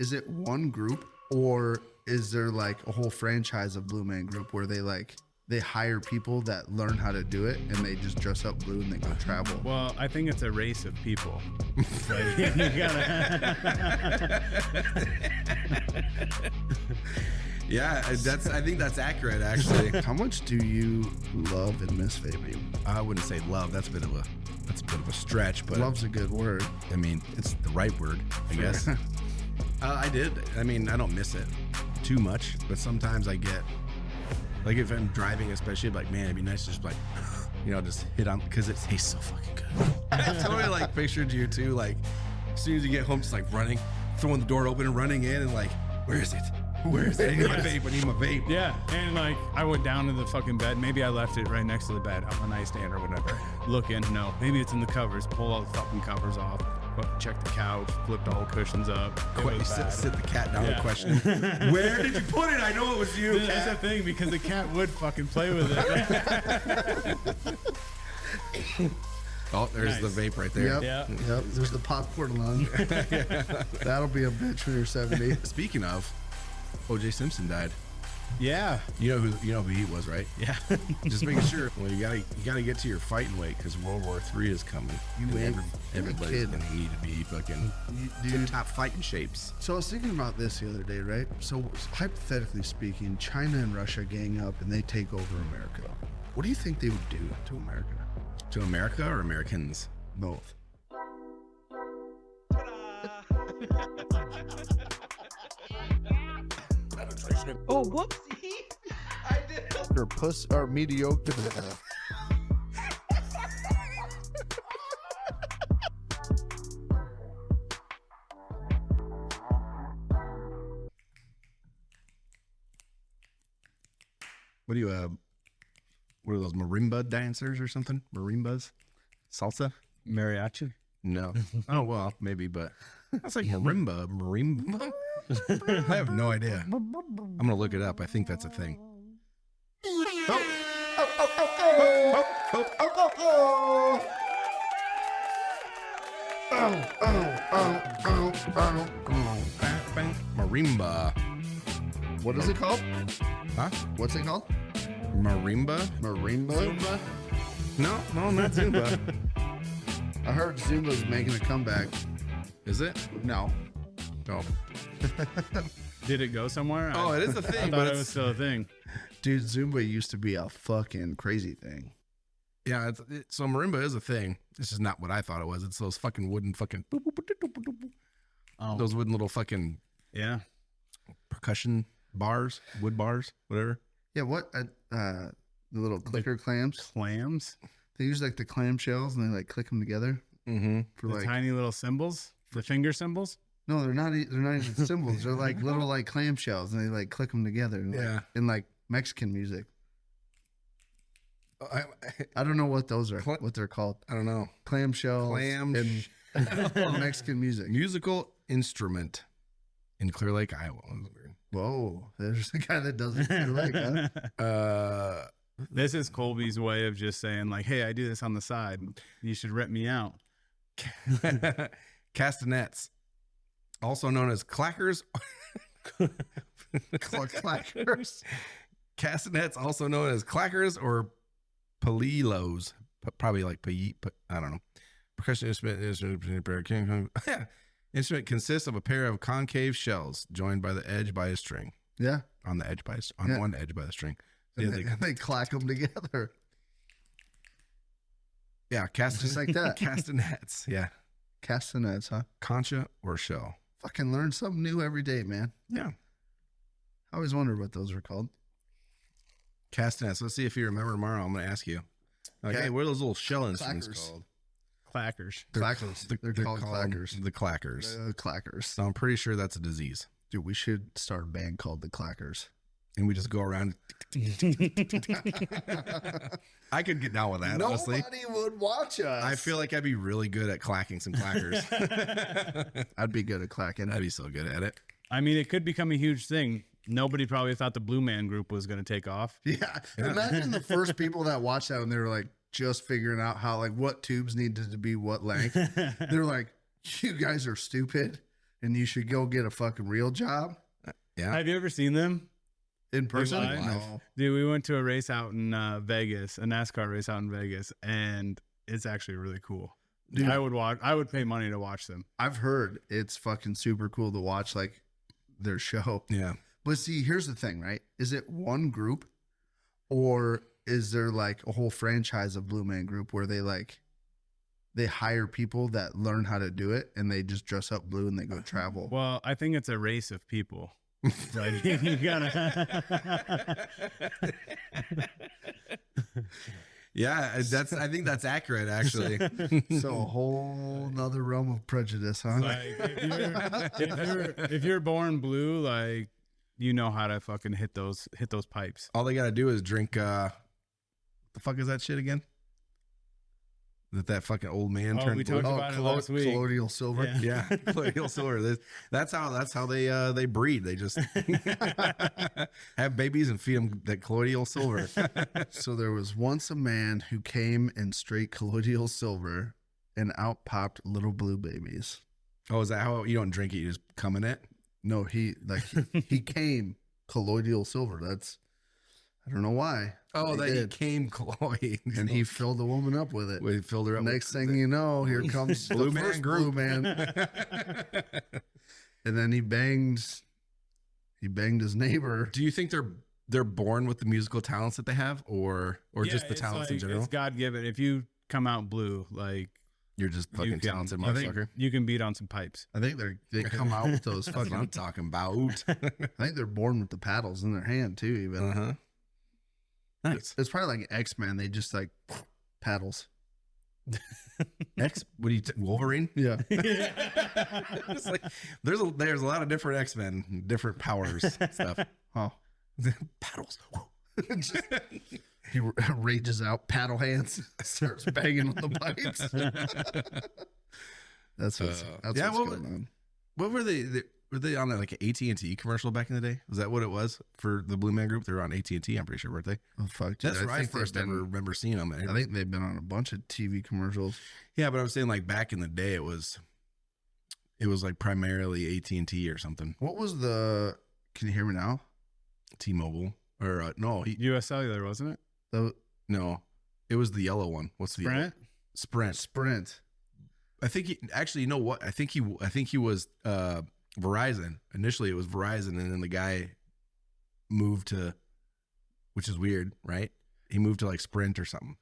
is it one group or is there like a whole franchise of Blue Man Group where they hire people that learn how to do it and they just dress up blue and they go travel? Well, I think it's a race of people. Like, you gotta... Yeah, I think that's accurate, actually. How much do you love and miss vaping? I wouldn't say love. That's a bit of a stretch, but Love's a good word. I mean, it's the right word, I guess. I did. I mean, I don't miss it too much, but sometimes I get, like, if I'm driving, especially, I'm like, man, it'd be nice to just like, just hit on, because it tastes so fucking good. I totally like pictured you too, like, as soon as you get home, just like running, throwing the door open and running in, and like, where is it? Where is it? I need my vape. I need my vape. Yeah, and like I went down to the fucking bed. Maybe I left it right next to the bed on the nightstand or whatever. Look in, no. Maybe it's in the covers. Pull all the fucking covers off. Check the couch. Flip all the cushions up. Sit the cat down and question, where did you put it? I know it was you. That's the thing, because the cat would fucking play with it. Oh, there's the vape right there. Yep. There's the popcorn lung. That'll be a bitch when you're 70. Speaking of, O.J. Simpson died. Yeah. You know who he was, right? Yeah. Just making sure. Well, you gotta get to your fighting weight because World War III is coming. Everybody's gonna need to be fucking top fighting shapes. So I was thinking about this the other day, right? So hypothetically speaking, China and Russia gang up and they take over America. What do you think they would do to America? To America or Americans? Both. Oh, whoopsie. I did. Or puss or mediocre. What are those marimba dancers or something? Marimbas? Salsa? Mariachi? No. Oh, well, maybe, but that's like marimba. Marimba? I have no idea. I'm going to look it up. I think that's a thing. Marimba. What is it called? Huh? What's it called? Marimba? Marimba? Zumba? No, not Zumba. I heard Zumba's making a comeback. Is it? No. Oh. Did it go somewhere? Oh, it is a I thing, thought but it was still a thing. Dude, Zumba used to be a fucking crazy thing. Yeah, so marimba is a thing. This is not what I thought it was. It's those fucking wooden fucking... Those wooden little fucking... Yeah. Percussion bars, wood bars, whatever. Yeah, what? The little clicker clams? Clams? They use like the clam shells and they like click them together. Mm-hmm. For the like tiny little symbols? The finger symbols? No, they're not even symbols. They're like little like clam shells and they like click them together. And, yeah. Like, in like Mexican music. I don't know what those are. What they're called. I don't know. Clam shells and Mexican music. Musical instrument in Clear Lake, Iowa. Whoa, there's a guy that does it in Clear Lake, huh? This is Colby's way of just saying like, hey, I do this on the side. You should rip me out. Castanets, also known as clackers. Clackers. Castanets, also known as clackers or palilos. Probably like I don't know. Percussion instrument. Instrument consists of a pair of concave shells joined by the edge by a string. Yeah. On the edge one edge by the string. So and they clack them together. Yeah, just like that. Castanets. Yeah. Castanets, huh? Concha or shell. Fucking learn something new every day, man. Yeah. I always wondered what those were called. Castanets. Let's see if you remember tomorrow. I'm going to ask you. Like, hey, what are those little shell instruments called? Clackers. Clackers. They're called clackers. The clackers. Clackers. So I'm pretty sure that's a disease. Dude, we should start a band called the Clackers. And we just go around. I could get down with that, honestly. Nobody would watch us. I feel like I'd be really good at clacking some clackers. I'd be good at clacking. I'd be so good at it. I mean, it could become a huge thing. Nobody probably thought the Blue Man Group was going to take off. Yeah. Imagine the first people that watched that when they were like just figuring out how, like, what tubes needed to be what length. They're like, you guys are stupid. and you should go get a fucking real job Yeah. Have you ever seen them? in person. live? No. Dude, we went to a race out in Vegas, a NASCAR race out in Vegas, and it's actually really cool. Dude. I would pay money to watch them. I've heard it's fucking super cool to watch like their show. Yeah. But see, here's the thing, right? Is it one group or is there like a whole franchise of Blue Man Group where they hire people that learn how to do it and they just dress up blue and they go travel? Well, I think it's a race of people. Like, you gotta. Yeah, I think that's accurate actually. So a whole nother realm of prejudice, huh? Like, if you're born blue, like, you know how to fucking hit those pipes. All they got to do is drink the fuck is that shit again? That fucking old man Oh, turned we blue. talked about it last week. Colloidal silver. Yeah. Yeah, colloidal silver. That's how they breed. They just have babies and feed them that colloidal silver. So there was once a man who came in straight colloidal silver and out popped little blue babies. Oh, is that how you don't drink it? You just come in it? No, he came colloidal silver. I don't know why. Oh, but that he came colloid. and he filled the woman up with it. We filled her up. Next thing you know, here comes Blue the Man first group. Blue Man. And then he banged his neighbor. Do you think they're born with the musical talents that they have, or Yeah, just the it's talents in like, general? It's God given. If you come out blue, like, You're just fucking you can- talented I think motherfucker. you can beat on some pipes. I think they come out with those That's what I'm fucking. talking about. I think they're born with the paddles in their hand too. Even Uh-huh. Nice. it's probably like X-Men. They just like paddles. What do you Wolverine? Yeah. It's like, there's a lot of different X-Men, different powers stuff. Oh, Paddles. he rages out, paddle hands, starts banging on the pipes. That's what's yeah, what's going on. What were they? Were they on like an AT&T commercial back in the day? Was that what it was for the Blue Man Group? They were on AT&T, I'm pretty sure, weren't they? Oh fuck, dude. That's where I think first they've ever been- remember seeing them. I think they've been on a bunch of TV commercials. Yeah, but I'm saying like back in the day, it was like primarily AT&T or something. What was the? Can you hear me now? T-Mobile or no, U.S. Cellular, wasn't it? no, it was the yellow one. What's the Sprint? Sprint? Sprint. I think actually, you know what? I think he was Verizon. Initially, it was Verizon, and then the guy moved to, which is weird, right? He moved to like Sprint or something.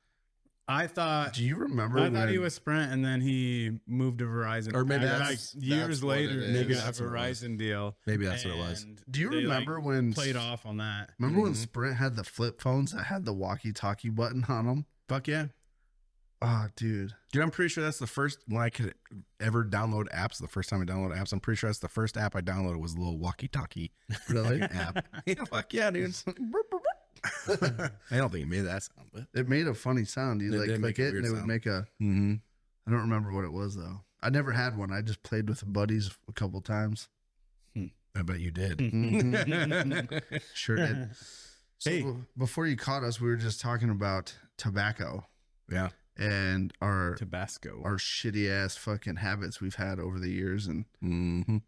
I thought Do you remember? I thought when- he was Sprint, and then he moved to Verizon. Or maybe And, that's years what it later, is. they got a That's what it was. Verizon deal. Maybe that's what it was. and Do you they, remember like, when played off on that? Remember when Sprint had the flip phones that had the walkie-talkie button on them? Fuck yeah. Oh, dude. Dude, I'm pretty sure that's the first when I could ever download apps. The first time I downloaded apps, I'm pretty sure that's the first app I downloaded was a little walkie-talkie Really? app. Yeah, fuck yeah, dude. I don't think it made that sound, but It made a funny sound. You It like did click make a it and weird it would sound. make a. I don't remember what it was though. I never had one. I just played with buddies a couple times. I bet you did. Sure did. So Hey. before you caught us, we were just talking about tobacco Yeah. and our Tabasco. shitty ass fucking habits we've had over the years, and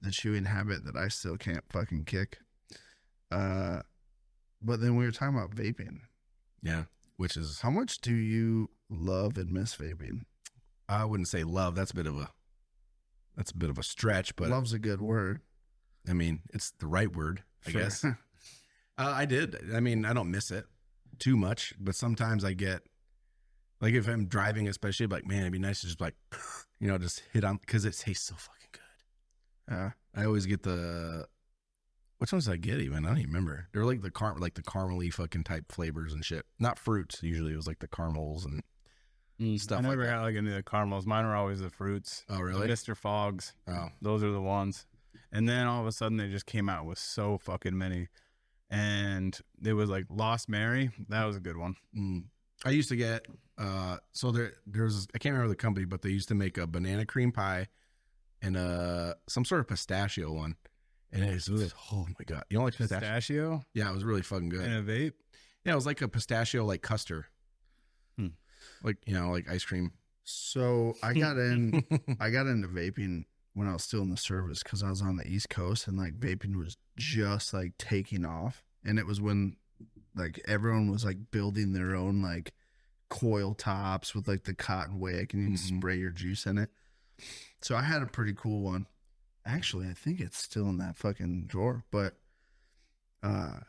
the chewing habit that I still can't fucking kick. But then we were talking about vaping. Yeah. Which is, How much do you love and miss vaping? I wouldn't say love. That's a bit of a stretch, but Love's a good word. I mean, it's the right word, I Sure. guess. I did. I mean, I don't miss it too much, but sometimes I get, like, if I'm driving, especially, like, man, it'd be nice to just like, just hit on, because it tastes so fucking good. Yeah. I always get which ones did I get even? I don't even remember. They're like the caramely fucking type flavors and shit. Not fruits. Usually it was like the caramels and stuff I like never that. had like any of the caramels. Mine were always the fruits. Oh, really? Mr. Fogs. Oh, Those are the ones. And then all of a sudden they just came out with so fucking many. And it was like Lost Mary. That was a good one. I used to get, so there's, I can't remember the company, but they used to make a banana cream pie and some sort of pistachio one. And it was, oh my God. You know, like pistachio? Pistachio Yeah, it was really fucking good. and a vape. Yeah, it was like a pistachio, like custard. Like, like ice cream. So I got into vaping when I was still in the service, because I was on the East Coast and like vaping was just like taking off. And it was when like everyone was like building their own like coil tops with like the cotton wick, and you can spray your juice in it. So I had a pretty cool one. Actually, I think it's still in that fucking drawer, but I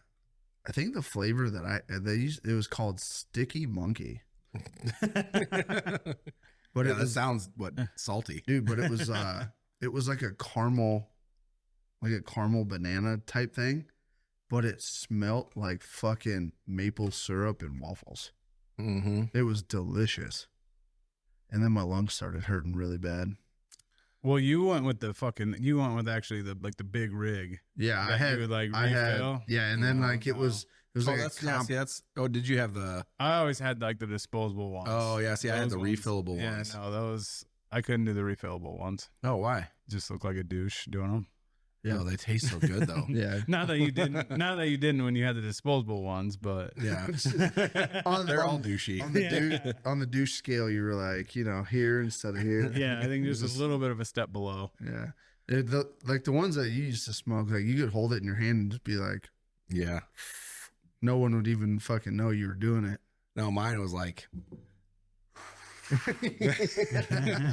think the flavor that they used, it was called Sticky Monkey. But yeah, that sounds salty, dude. But it was like a caramel banana type thing, but it smelt like fucking maple syrup and waffles. It was delicious. And then my lungs started hurting really bad. Well, you went with actually the big rig. Yeah, I had refill. And then like it was like that's did you have the? I always had like the disposable ones. Oh yeah, see, I had the refillable ones. Yeah, no, those I couldn't do the refillable ones. Oh, why? Just look like a douche doing them. Yeah, no, they taste so good though. Yeah. Not that you didn't when you had the disposable ones, but yeah, they're all douchey. On the douche scale, you were like, here instead of here. Yeah, I think just a little bit of a step below. Yeah, like the ones that you used to smoke, like you could hold it in your hand and just be like, yeah, no one would even fucking know you were doing it. No, mine was like,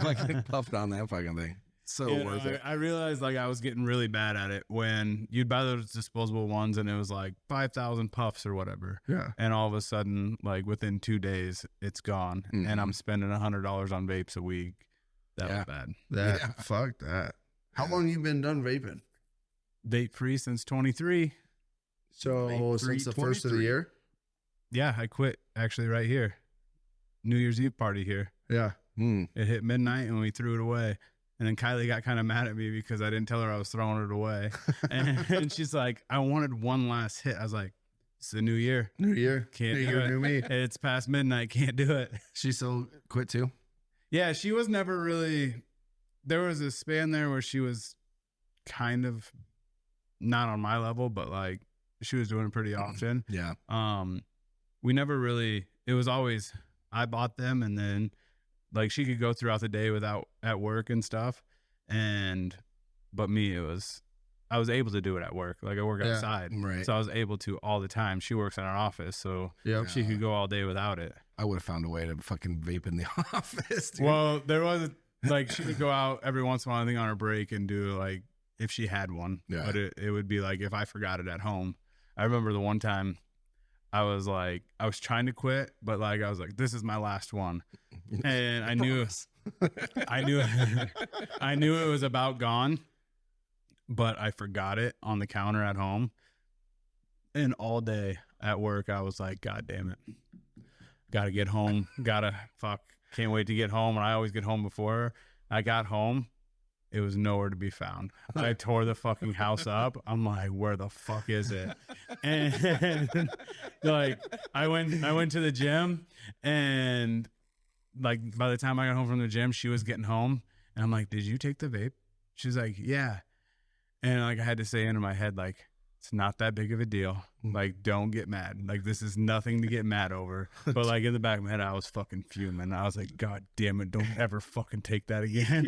fucking puffed on that fucking thing. So worth it. I realized like I was getting really bad at it when you'd buy those disposable ones and it was like 5,000 puffs or whatever. Yeah. And all of a sudden, like within 2 days, it's gone. And I'm spending $100 on vapes a week. That was bad. Fuck that. How long you been done vaping? Vape free since 23. So since the first of the year? Yeah, I quit actually right here. New Year's Eve party here. Yeah. It hit midnight and we threw it away. And then Kylie got kind of mad at me because I didn't tell her I was throwing it away. And she's like, I wanted one last hit. I was like, it's the new year. New year. Can't new do year, it. new me. It's past midnight. Can't do it. She still quit too? Yeah, she was never really. There was a span there where she was kind of not on my level, but like she was doing it pretty often. Yeah. We never really. It was always I bought them, and then like she could go throughout the day without at work and stuff, but me, I was able to do it at work. Like I work outside, right? So I was able to all the time. She works in our office, so she could go all day without it. I would have found a way to fucking vape in the office, dude. Well, there was like she would go out every once in a while, I think on her break, and do like if she had one. Yeah. But it would be like if I forgot it at home. I remember the one time I was trying to quit, but like I was like, this is my last one. And I knew it was about gone, but I forgot it on the counter at home. And all day at work, I was like, God damn it. Gotta get home. Can't wait to get home. And I always get home before her. I got home. It was nowhere to be found. I tore the fucking house up. I'm like, where the fuck is it? And like, I went to the gym, and like by the time I got home from the gym, she was getting home, and I'm like, did you take the vape? She's like, yeah. And like I had to say into my head, like, it's not that big of a deal. Like, don't get mad. Like, this is nothing to get mad over. But like in the back of my head, I was fucking fuming. I was like, God damn it, don't ever fucking take that again.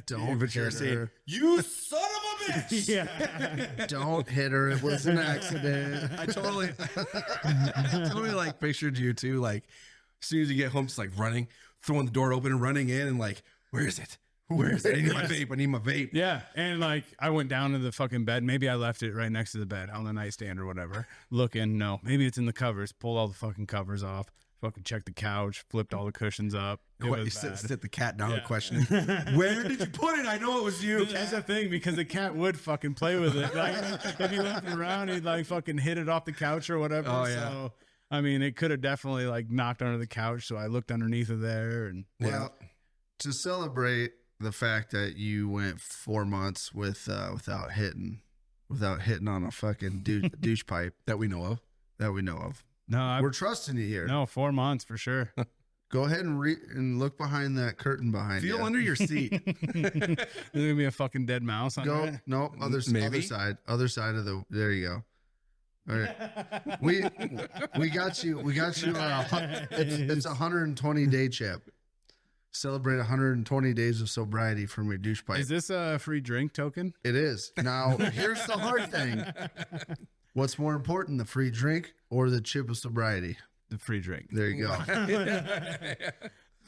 Don't but you're saying, you son of a bitch. Yeah. Don't hit her. It was an accident. I totally like pictured you too. Like as soon as you get home, just like running, throwing the door open and running in, and like, where is it? Where is it? I need my vape. I need my vape. Yeah. And like I went down to the fucking bed. Maybe I left it right next to the bed on the nightstand or whatever. Looking, no. Maybe it's in the covers. Pulled all the fucking covers off. Fucking checked the couch. Flipped all the cushions up. Sit the cat down questioning. Where did you put it? I know it was you. That's the thing, because the cat would fucking play with it. Like if you left it around, he'd like fucking hit it off the couch or whatever. Oh yeah. So I mean, it could have definitely like knocked under the couch. So I looked underneath of there, and Well, to celebrate the fact that you went 4 months without hitting on a fucking douche pipe that we know of. no, We're trusting you here. no 4 months for sure. Go ahead and look behind that curtain behind you. Feel under your seat. There's gonna be a fucking dead mouse on Go there. no other Maybe. other side of the. There you go. All right, we got you. It's a 120 day chip. Celebrate 120 days of sobriety from your douche pipe. Is this a free drink token? It is. Now, here's the hard thing. What's more important, the free drink or the chip of sobriety? The free drink. There you go.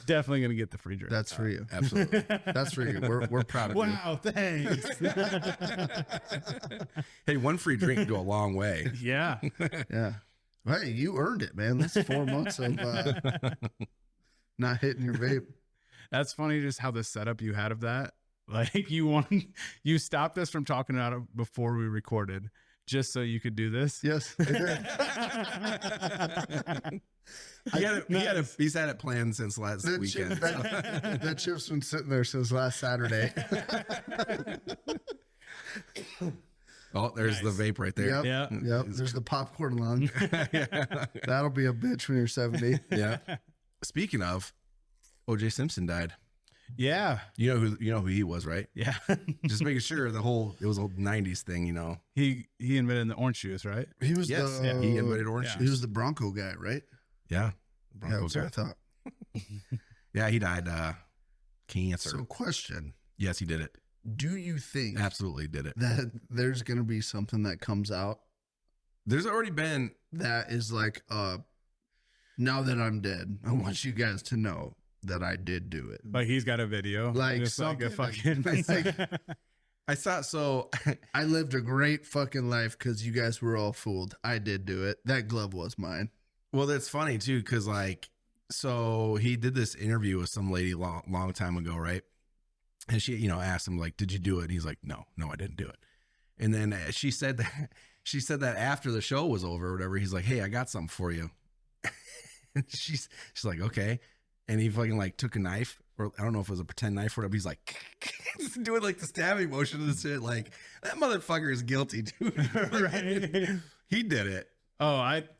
Definitely gonna get the free drink. That's for you. Absolutely. That's for you. We're proud of you. Wow, thanks. Hey, one free drink can go a long way. Yeah. Yeah. Hey, you earned it, man. That's 4 months of not hitting your vape. That's funny just how the setup you had of that. Like you stopped us from talking about it before we recorded just so you could do this. Yes. He's had it planned since last weekend. That chip's been sitting there since last Saturday. Oh, there's the vape right there. Yep. Yeah. Yep. There's the popcorn lung. That'll be a bitch when you're 70. Yeah. Speaking of, O.J. Simpson died. Yeah. You know who he was, right? Yeah. Just making sure it was a 90s thing, you know. He invented the orange juice, right? He was He invented orange Yeah. He juice. was the Bronco guy, right? Yeah. Yeah, Bronco that's what I guy. thought. Yeah, he died cancer. So, question: Yes, he did it. do you think Absolutely did it. that there's going to be something that comes out There's already been that is like, now that I'm dead, I want you guys to know that I did do it. Like he's got a video. Like just like a something fucking like- I thought so. I lived a great fucking life because you guys were all fooled. I did do it. That glove was mine. Well, that's funny too, because like, so he did this interview with some lady long time ago, right? And she, asked him like, "Did you do it?" And he's like, "No, I didn't do it." And then she said that after the show was over or whatever, he's like, "Hey, I got something for you." And she's like, "Okay." And he fucking like took a knife, or I don't know if it was a pretend knife or whatever. He's like doing like the stabbing motion and shit. Like, that motherfucker is guilty, dude. right. He did it. Oh,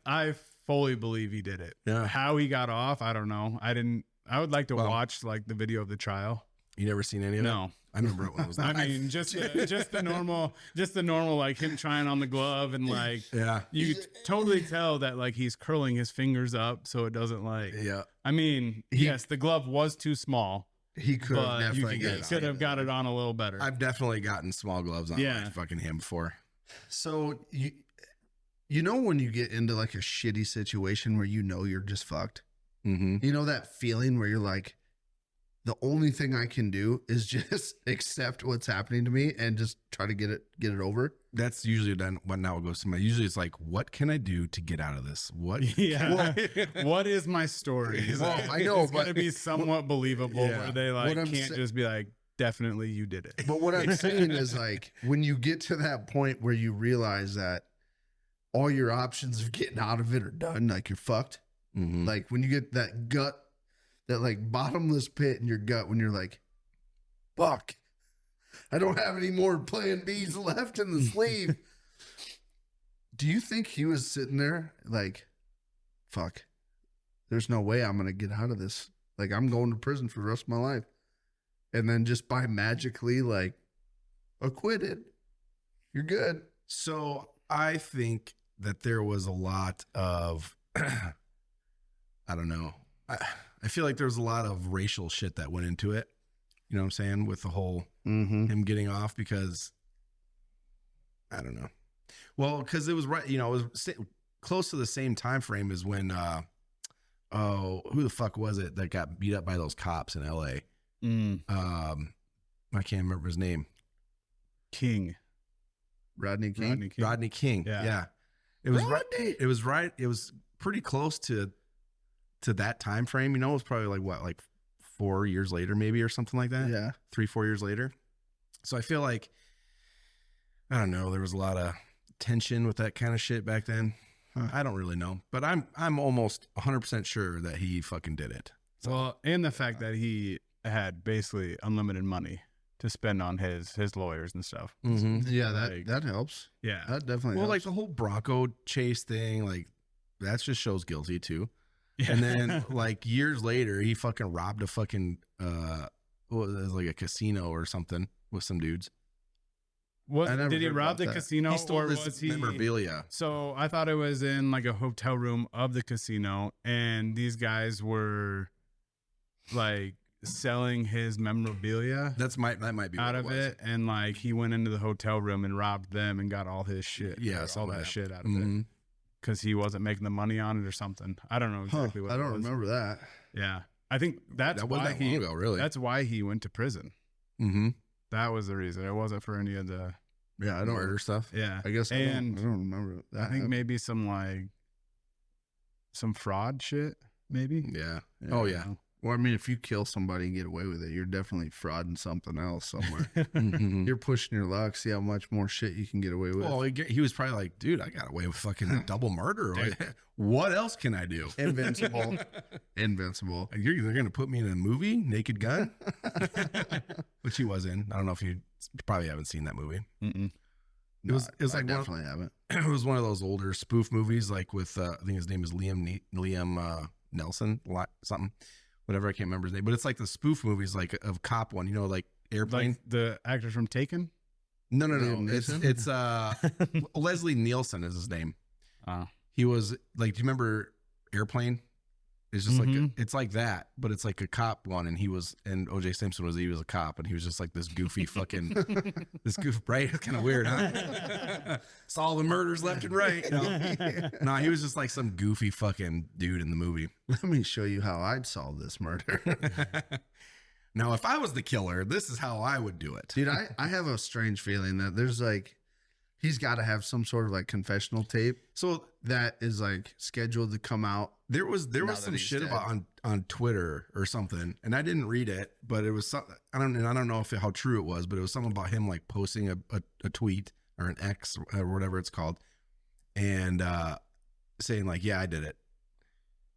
I fully believe he did it. Yeah. How he got off, I don't know. I would like to Well, watch like the video of the trial. You never seen any of it? No. I remember it when it was. I mean, just the normal, like him trying on the glove and like yeah, you could totally tell that like he's curling his fingers up so it doesn't like. yeah. I mean, yes, the glove was too small, He could have but you definitely could have got it on a little better. I've definitely gotten small gloves on Yeah. like fucking him before. So you know when you get into like a shitty situation where you're just fucked? Mm-hmm. You know that feeling where you're like, the only thing I can do is just accept what's happening to me and just try to get it over. That's usually done what now goes to my. Usually it's like, what can I do to get out of this? What? Yeah. What is my story? Well, I know, it's but gonna be somewhat believable Yeah. where they like What I'm can't just be like, definitely you did it. But what I'm saying is like, when you get to that point where you realize that all your options of getting out of it are done, like you're fucked. Mhm. Like when you get that gut, that like bottomless pit in your gut when you're like, fuck, I don't have any more plan B's left in the sleeve. Do you think he was sitting there like, fuck, there's no way I'm going to get out of this. Like I'm going to prison for the rest of my life. And then just by magically like acquitted, you're good. So I think that there was a lot of, I don't know. I feel like there was a lot of racial shit that went into it. You know what I'm saying? With the whole Mm-hmm. him getting off, because I don't know. Well, because it was right, it was close to the same time frame as when who the fuck was it that got beat up by those cops in LA? I can't remember his name. King. Rodney King. Rodney King. Yeah. Yeah. It was right. Rodney! It was right. It was pretty close to that time frame. It was probably like what, like 4 years later, maybe, or something like that. Yeah. 3-4 years later. So I feel like, I don't know, there was a lot of tension with that kind of shit back then. I don't really know, but I'm almost 100% sure that he fucking did it. So, Well, and the fact that he had basically unlimited money to spend on his lawyers and stuff. mhm. Yeah, Like- that helps. Yeah. That definitely Well, like helps. the whole Bronco chase thing, like that just shows guilty too. Yeah. And then like years later, he fucking robbed a fucking what was it, like a casino or something with some dudes. I never Did he heard rob about the that. casino He stole or this was he memorabilia. So I thought it was in like a hotel room of the casino, and these guys were like selling his memorabilia that might be out what of was. it, and like he went into the hotel room and robbed them and got all his shit. Yeah, I like, saw all that that. shit out of Mhm. it because he wasn't making the money on it or something. I don't know exactly what. I it don't was. remember that. Yeah, I think that's That why wasn't that long ago, really. That's why he went to prison. Mm-hmm. That was the reason. It wasn't for any of the. Yeah, I don't. Murder stuff. Yeah, I guess I and don't remember that. I think maybe some fraud shit. Maybe. Yeah. Yeah. Oh yeah. Well, I mean, if you kill somebody and get away with it, you're definitely frauding something else somewhere. Mhm. You're pushing your luck. See how much more shit you can get away with. Well, he was probably like, dude, I got away with fucking double murder. What else can I do? Invincible. Invincible. They're gonna put me in a movie, Naked Gun, which he was in. I don't know if you probably haven't seen that movie. Mm-mm. It was I like definitely haven't. It was one of those older spoof movies, like with I think his name is Liam Nelson, something, whatever. I can't remember his name, but it's like the spoof movies, like of cop one, you know, like Airplane. Like the actor from Taken. No. Liam It's Leslie Nielsen is his name. Oh. He was like, do you remember Airplane? It's just Mhm. like it's like that, but it's like a cop one, and O.J. Simpson was a cop, and he was just like this goofy fucking right? It's kind of weird, huh? Saw the murders left and right. No, he was just like some goofy fucking dude in the movie. Let me show you how I'd solve this murder. Now, if I was the killer, this is how I would do it. Dude, I have a strange feeling that there's like, he's got to have some sort of like confessional tape. So That is like scheduled to come out. there was that some he's shit dead. about on Twitter or something, and I didn't read it, but it was I don't know how true it was, but it was something about him like posting a tweet or an X or whatever it's called, and saying like, yeah, I did it,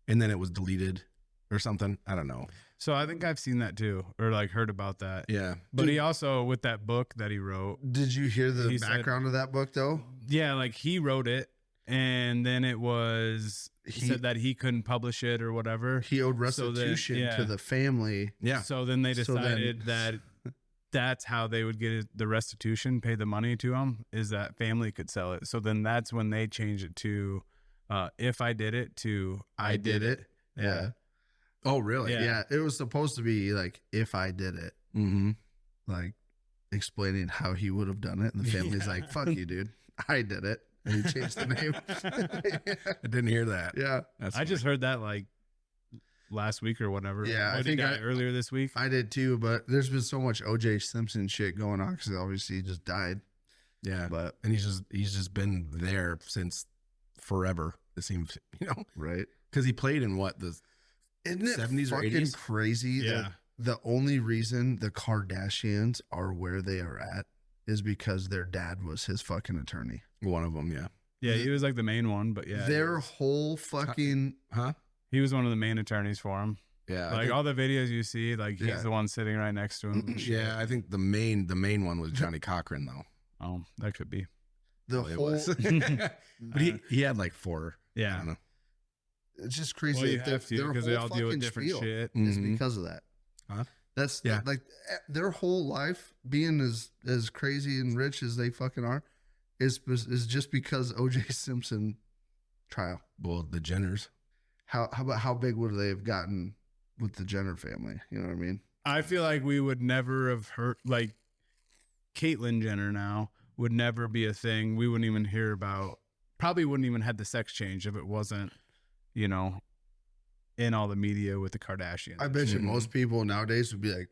and then it was deleted or something. I don't know. So I think I've seen that too, or like heard about that. Yeah, But he also, with that book that he wrote, Did you hear the He said- background of that book though? yeah, like he wrote it, and then it was he He- said that he couldn't publish it or whatever. He owed So then- restitution yeah. to the family. yeah. So then they So then- decided that that's how they would get the restitution, pay the money to him, is that family could sell it. So then that's when they changed it to if I did it to I did it. Yeah. Oh, really? Yeah. Yeah. It was supposed to be like, if I did it, Mm-hmm. like explaining how he would have done it. And the family's like, fuck you, dude. I did it. And he changed the name. I didn't hear that. Yeah. That's I just heard that like last week or whatever. Yeah, I Or think did die I- earlier this week. I did too, but there's been so much OJ Simpson shit going on because obviously he just died. yeah. But And he's just been there since forever. It seems, right. because he played in what the Isn't it 70s or fucking 80s? crazy Yeah. that the only reason the Kardashians are where they are at is because their dad was his fucking attorney. one of them? Yeah. Yeah, he was like the main one, but yeah, Their whole fucking Huh? he was one of the main attorneys for him. Yeah. Like all the videos you see, like he's Yeah. the one sitting right next to him. and shit. Yeah, I think the main one was Johnny Cochran though. Oh, that could be. the It whole. was. But he had like 4. I Yeah. don't know. It's just crazy. Well, you that have to their because they whole all deal with fucking different spiel shit. Is Mhm. because of that. Huh? That's Yeah. like their whole life being as crazy and rich as they fucking are is just because OJ Simpson trial. Well, the Jenners. How about how big would they have gotten with the Jenner family? You know what I mean? I feel like we would never have heard, like Caitlyn Jenner now would never be a thing. We wouldn't even hear about, probably wouldn't even have the sex change if it wasn't, in all the media with the Kardashians. I bet you Mhm. most people nowadays would be like,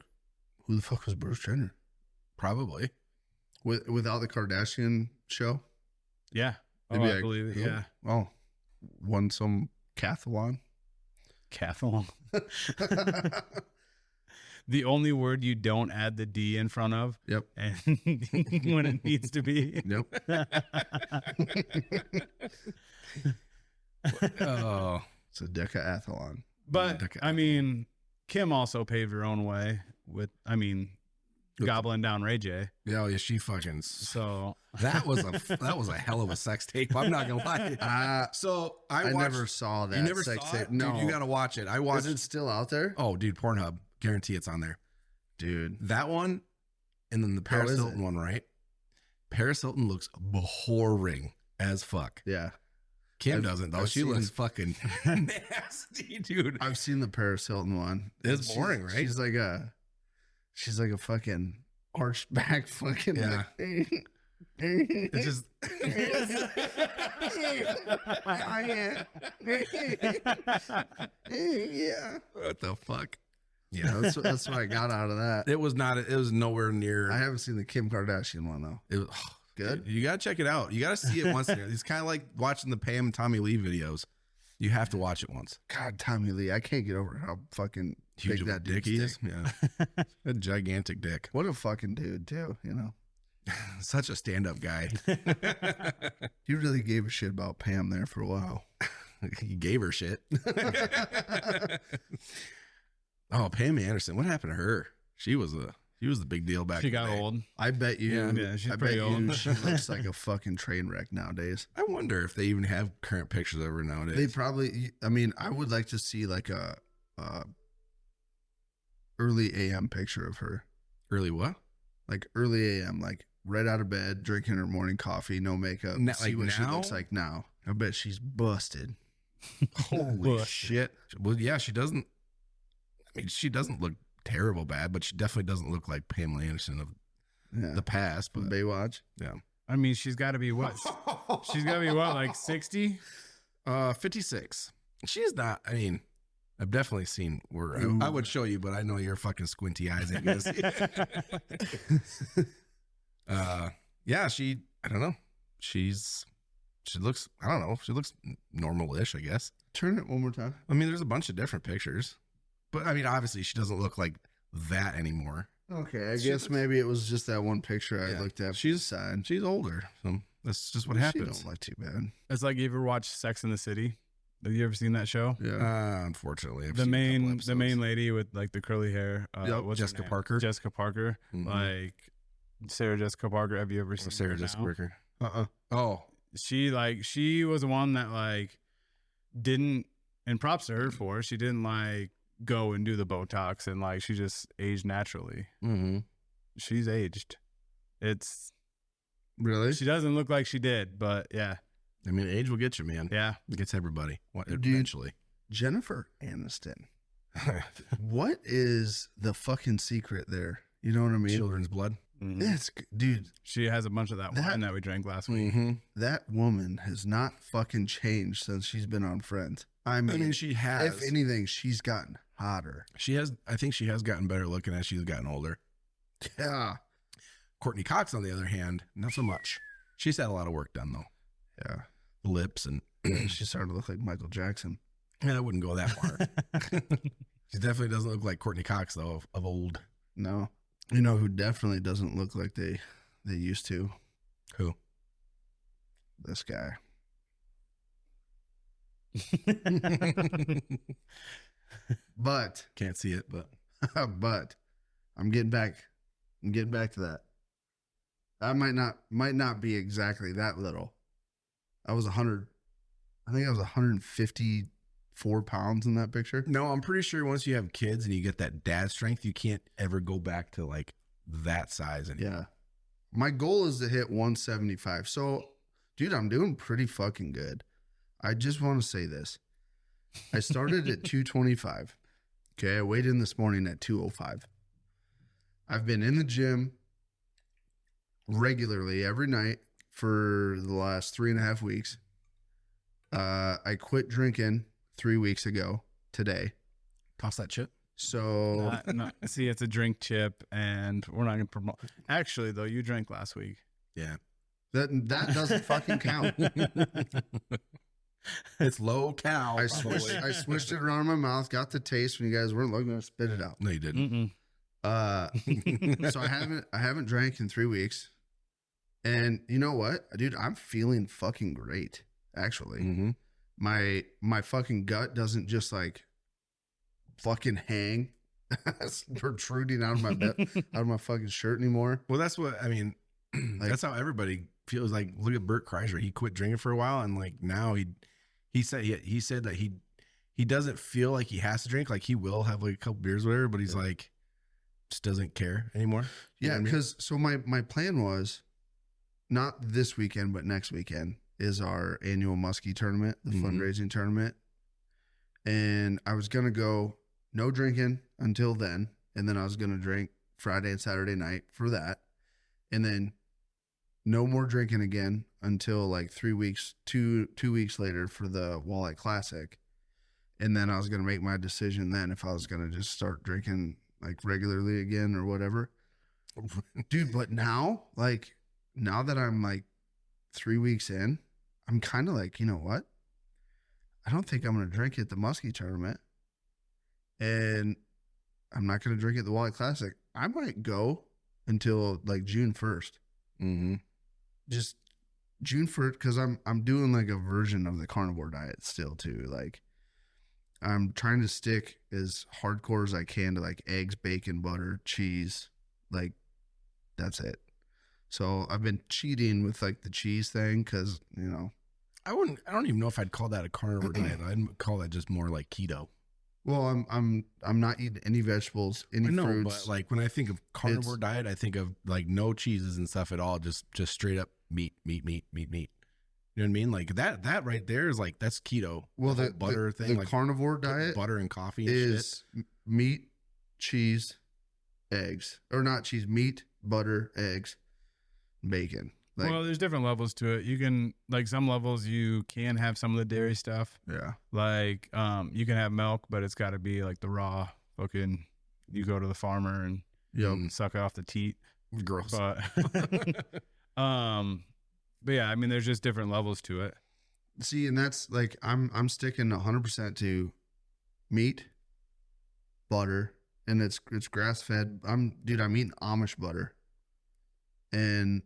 "Who the fuck was Bruce Jenner?" Probably. Without the Kardashian show, Yeah. they'd Oh, be I like, believe it. "Oh, Yeah. Oh, won some cathlon. Cathlon. The only word you don't add the D in front of, Yep. and when it needs to be. Yep. Oh, It's a decathlon. But I mean, Kim also paved her own way with, gobbling down Ray J. yeah. She fucking. So That was a hell of a sex tape. I'm not gonna lie. So I watched- never saw that You never sex saw tape. it? No, Dude, you gotta watch it. I Is watched. it still out there? Oh, dude, Pornhub. Guarantee it's on there. Dude, That one, and then the How Paris is Hilton it? one, right? Paris Hilton looks boring as fuck. yeah. Kim doesn't though. I've She seen- looks fucking nasty, dude. I've seen the Paris Hilton one. It's boring, right? She's like a fucking arched back fucking. Yeah. Like, It's just yeah. what the fuck? Yeah, that's what I got out of that. It was not. It was nowhere near. I haven't seen the Kim Kardashian one though. It was Good? You gotta check it out. You gotta see it once. It's kind of like watching the Pam and Tommy Lee videos. You have to watch it once. God, Tommy Lee, I can't get over how fucking Huge big of a that dick dude's he dick. is. Yeah, a gigantic dick. What a fucking dude too. You know, Such a stand-up guy. he really gave a shit about Pam there for a while. He gave her shit. Oh, Pam Anderson. What happened to her? She was the big deal back. She in the got day. old. I bet you. Yeah, she's I bet pretty you old. she looks like a fucking train wreck nowadays. I wonder if they even have current pictures of her nowadays. They probably. I mean, I would like to see like a early AM picture of her. Early what? Like early AM, like right out of bed, drinking her morning coffee, no makeup. See Like what she now? looks like now. I bet she's busted. Holy shit. Well, yeah, she doesn't. I mean, she doesn't look terrible bad, but she definitely doesn't look like Pamela Anderson of Yeah. the past. From But Baywatch. yeah, I mean, she's got to be what? She's got to be what, like 60? 56. She's not. I mean, I've definitely seen where Ooh. I would show you, but I know your fucking squinty eyes. I guess. Yeah, she. I don't know. She looks. I don't know. She looks normal-ish, I guess. Turn it one more time. I mean, there's a bunch of different pictures, but I mean, obviously, she doesn't look like that anymore. Okay, I She guess looks- ebe it was just that one picture I Yeah. looked at. She's- side. She's older, so that's just what She happens. don't look too bad. It's like you ever watched Sex in the City? Have you ever seen that show? Yeah. Unfortunately, I've The seen a couple main episodes. lady with like the curly hair. Yep, what's her Jessica name? Parker. Jessica Parker. Mhm. Like Sarah Jessica Parker. Have you ever seen Sarah her Jessica now? Parker. Uh-uh. Oh, She was the one that like didn't, and props to her for, she didn't like go and do the Botox, and like she just aged naturally. mm-hmm. She's aged. It's Really? she doesn't look like she did, but yeah. I mean, age will get you, man. Yeah. It gets everybody. Dude. Eventually. Jennifer Aniston. What is the fucking secret there? You know what I mean? Children's blood. Mhm. It's, dude, She has a bunch of that wine that we drank last week. Mm-hmm. that woman has not fucking changed since she's been on Friends. I mean, she has. if anything, she's gotten hotter. She has. I think she has gotten better looking as she's gotten older. Yeah. Courtney Cox, on the other hand, not so much. She's had a lot of work done though. Yeah. Lips and She's starting to look like Michael Jackson. I wouldn't go that far. She definitely doesn't look like Courtney Cox though of old. No. You know who definitely doesn't look like they used to? Who? This guy. But Can't see it, but but I'm getting back to that. I might not be exactly that little. I was 100. I think I was 154 pounds in that picture. no, I'm pretty sure once you have kids and you get that dad strength, you can't ever go back to like that size anymore. Yeah. My goal is to hit 175. So, dude, I'm doing pretty fucking good. I just want to say this. I started at 225. Okay. I weighed in this morning at 205. I've been in the gym regularly every night for the last 3.5 weeks. I quit drinking 3 weeks ago today. Toss that chip. So, See, it's a drink chip, and we're not going to promote. Actually, though, you drank last week. Yeah. that doesn't fucking count. It's low cal. I swished it around my mouth, got the taste when you guys weren't looking, I spit it out. No, you didn't. So I haven't drank in 3 weeks. And you know what? Dude, I'm feeling fucking great, actually. Mm-hmm. My fucking gut doesn't just like fucking hang protruding out of my out of my fucking shirt anymore. Well, that's what I mean. Like- That's how everybody feels. Like, look at Bert Kreischer. He quit drinking for a while, and like now he said that he doesn't feel like he has to drink. Like he will have like a couple beers, or whatever, but he's like just doesn't care anymore. You know Yeah, what I mean? because so my plan was not this weekend, but next weekend. is our annual muskie tournament, the fundraising tournament. And I was going to go no drinking until then. And then I was going to drink Friday and Saturday night for that. And then no more drinking again until like 3 weeks, two weeks later for the Walleye Classic. And then I was going to make my decision then if I was going to just start drinking like regularly again or whatever. Dude, but now that I'm like 3 weeks in, I'm kind of like, you know what? I don't think I'm going to drink at the Muskie tournament. And I'm not going to drink at the Walleye Classic. I might go until like June 1st. Mm-hmm. Just June 1st, because I'm doing like a version of the carnivore diet still too. Like I'm trying to stick as hardcore as I can to like eggs, bacon, butter, cheese. Like that's it. So I've been cheating with like the cheese thing because, you know. I don't even know if I'd call that a carnivore diet. I'd call that just more like keto. Well, I'm not eating any vegetables, any fruits. But like when I think of carnivore diet, I think of like no cheeses and stuff at all. Just straight up meat. You know what I mean? Like that right there is like, that's keto. Well, the butter thing, the like carnivore diet, butter and coffee and is shit. Meat, cheese, eggs, or not cheese, meat, butter, eggs, bacon. Like, well, there's different levels to it. You can, like, some levels you can have some of the dairy stuff. yeah. Like, you can have milk, but it's got to be like the raw fucking, you go to the farmer and suck off the teat. Gross. But, but yeah, I mean, there's just different levels to it. See, and that's like, I'm sticking 100% to meat, butter, and it's grass fed. I'm eating Amish butter. And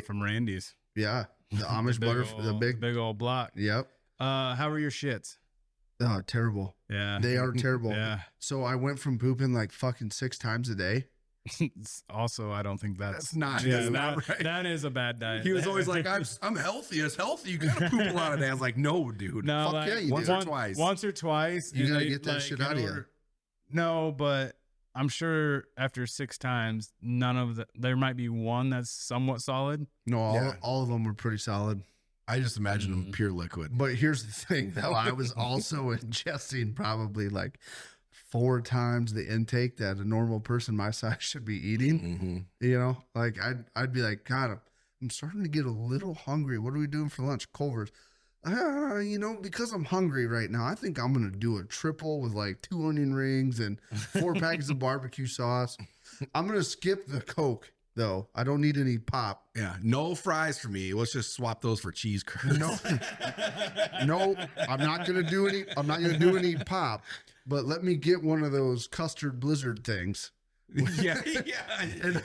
From Randy's. yeah, the Amish butter, the big old block. Yep. How are your shits? Oh, terrible. Yeah. They are terrible. Yeah. So I went from pooping like fucking 6 times a day. Also, I don't think that's not right. That is a bad diet. He was always like, I'm healthy as healthy. You gotta poop a lot of day. I was like, no, dude. No, Fuck like, yeah, you once do. or twice. Once or twice. You and gotta get that shit out of you. No, but I'm sure after 6 times, there might be one that's somewhat solid. No, Yeah. all of them were pretty solid. I just imagine them pure liquid. But here's the thing, though. I was also ingesting probably like 4 times the intake that a normal person my size should be eating. Mm-hmm. You know, like I'd be like, God, I'm starting to get a little hungry. What are we doing for lunch? Culver's. You know, because I'm hungry right now, I think I'm going to do a triple with like 2 onion rings and 4 packets of barbecue sauce. I'm going to skip the Coke, though. I don't need any pop. Yeah, no fries for me. Let's just swap those for cheese curds. No, I'm not going to do any pop, but let me get one of those custard blizzard things. yeah. And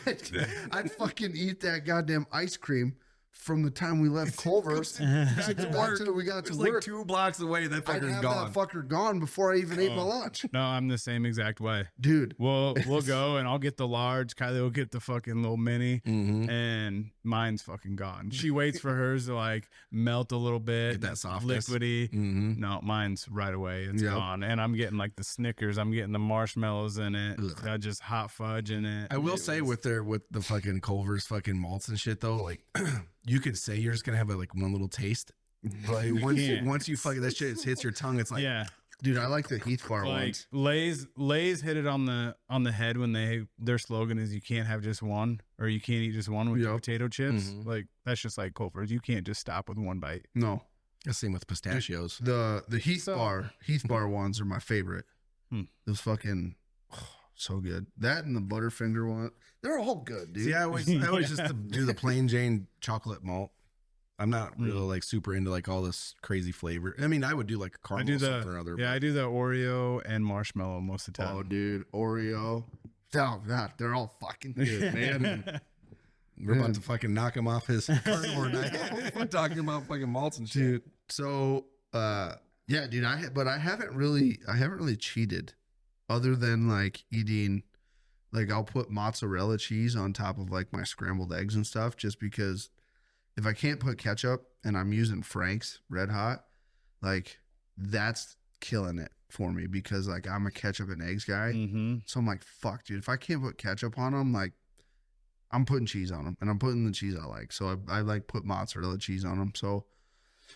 I'd fucking eat that goddamn ice cream from the time we left Culver's Back to work. till we got to It's work. like 2 blocks away. That I'd fucker's have gone. that fucker gone before I even ate my lunch. No, I'm the same exact way. Dude. We'll go and I'll get the large. Kylie will get the fucking little mini, Mm-hmm. and mine's fucking gone. She waits for hers to like melt a little bit, Get that softness. liquidy. Mm-hmm. No, mine's right away. It's Yep. gone, and I'm getting like the Snickers. I'm getting the marshmallows in it. Ugh. Got just hot fudge in it. I will say with the fucking Culver's fucking malts and shit though, like you could say you're just gonna have like one little taste, but once you fucking that shit hits your tongue, it's like yeah, Dude, I like the Heath Bar like ones. Lay's hit it on the head when their slogan is you can't have just one, or you can't eat just one with your Yep. potato chips. Mhm. Like that's just like Culver's. You can't just stop with one bite. No. the same with pistachios. The Heath So- Bar ones are my favorite. Hmm. Those fucking so good. That and the Butterfinger one, they're all good, dude. See, I always just do the plain Jane chocolate malt. I'm not really like super into like all this crazy flavor. I mean, I would do like a I caramel do something or other. yeah, I do the Oreo and marshmallow most of the time. Oh, dude, Oreo. Oh, God, they're all fucking good, man. We're about to fucking knock him off his carnivore diet. We're talking about fucking malts and shit. Dude, so yeah, dude, I haven't really cheated other than like eating, like I'll put mozzarella cheese on top of like my scrambled eggs and stuff, just because if I can't put ketchup and I'm using Frank's Red Hot, like that's killing it for me, because like I'm a ketchup and eggs guy. Mm-hmm. So I'm like, fuck, dude, if I can't put ketchup on them, like I'm putting cheese on them, and I'm putting the cheese I like. So I like put mozzarella cheese on them. So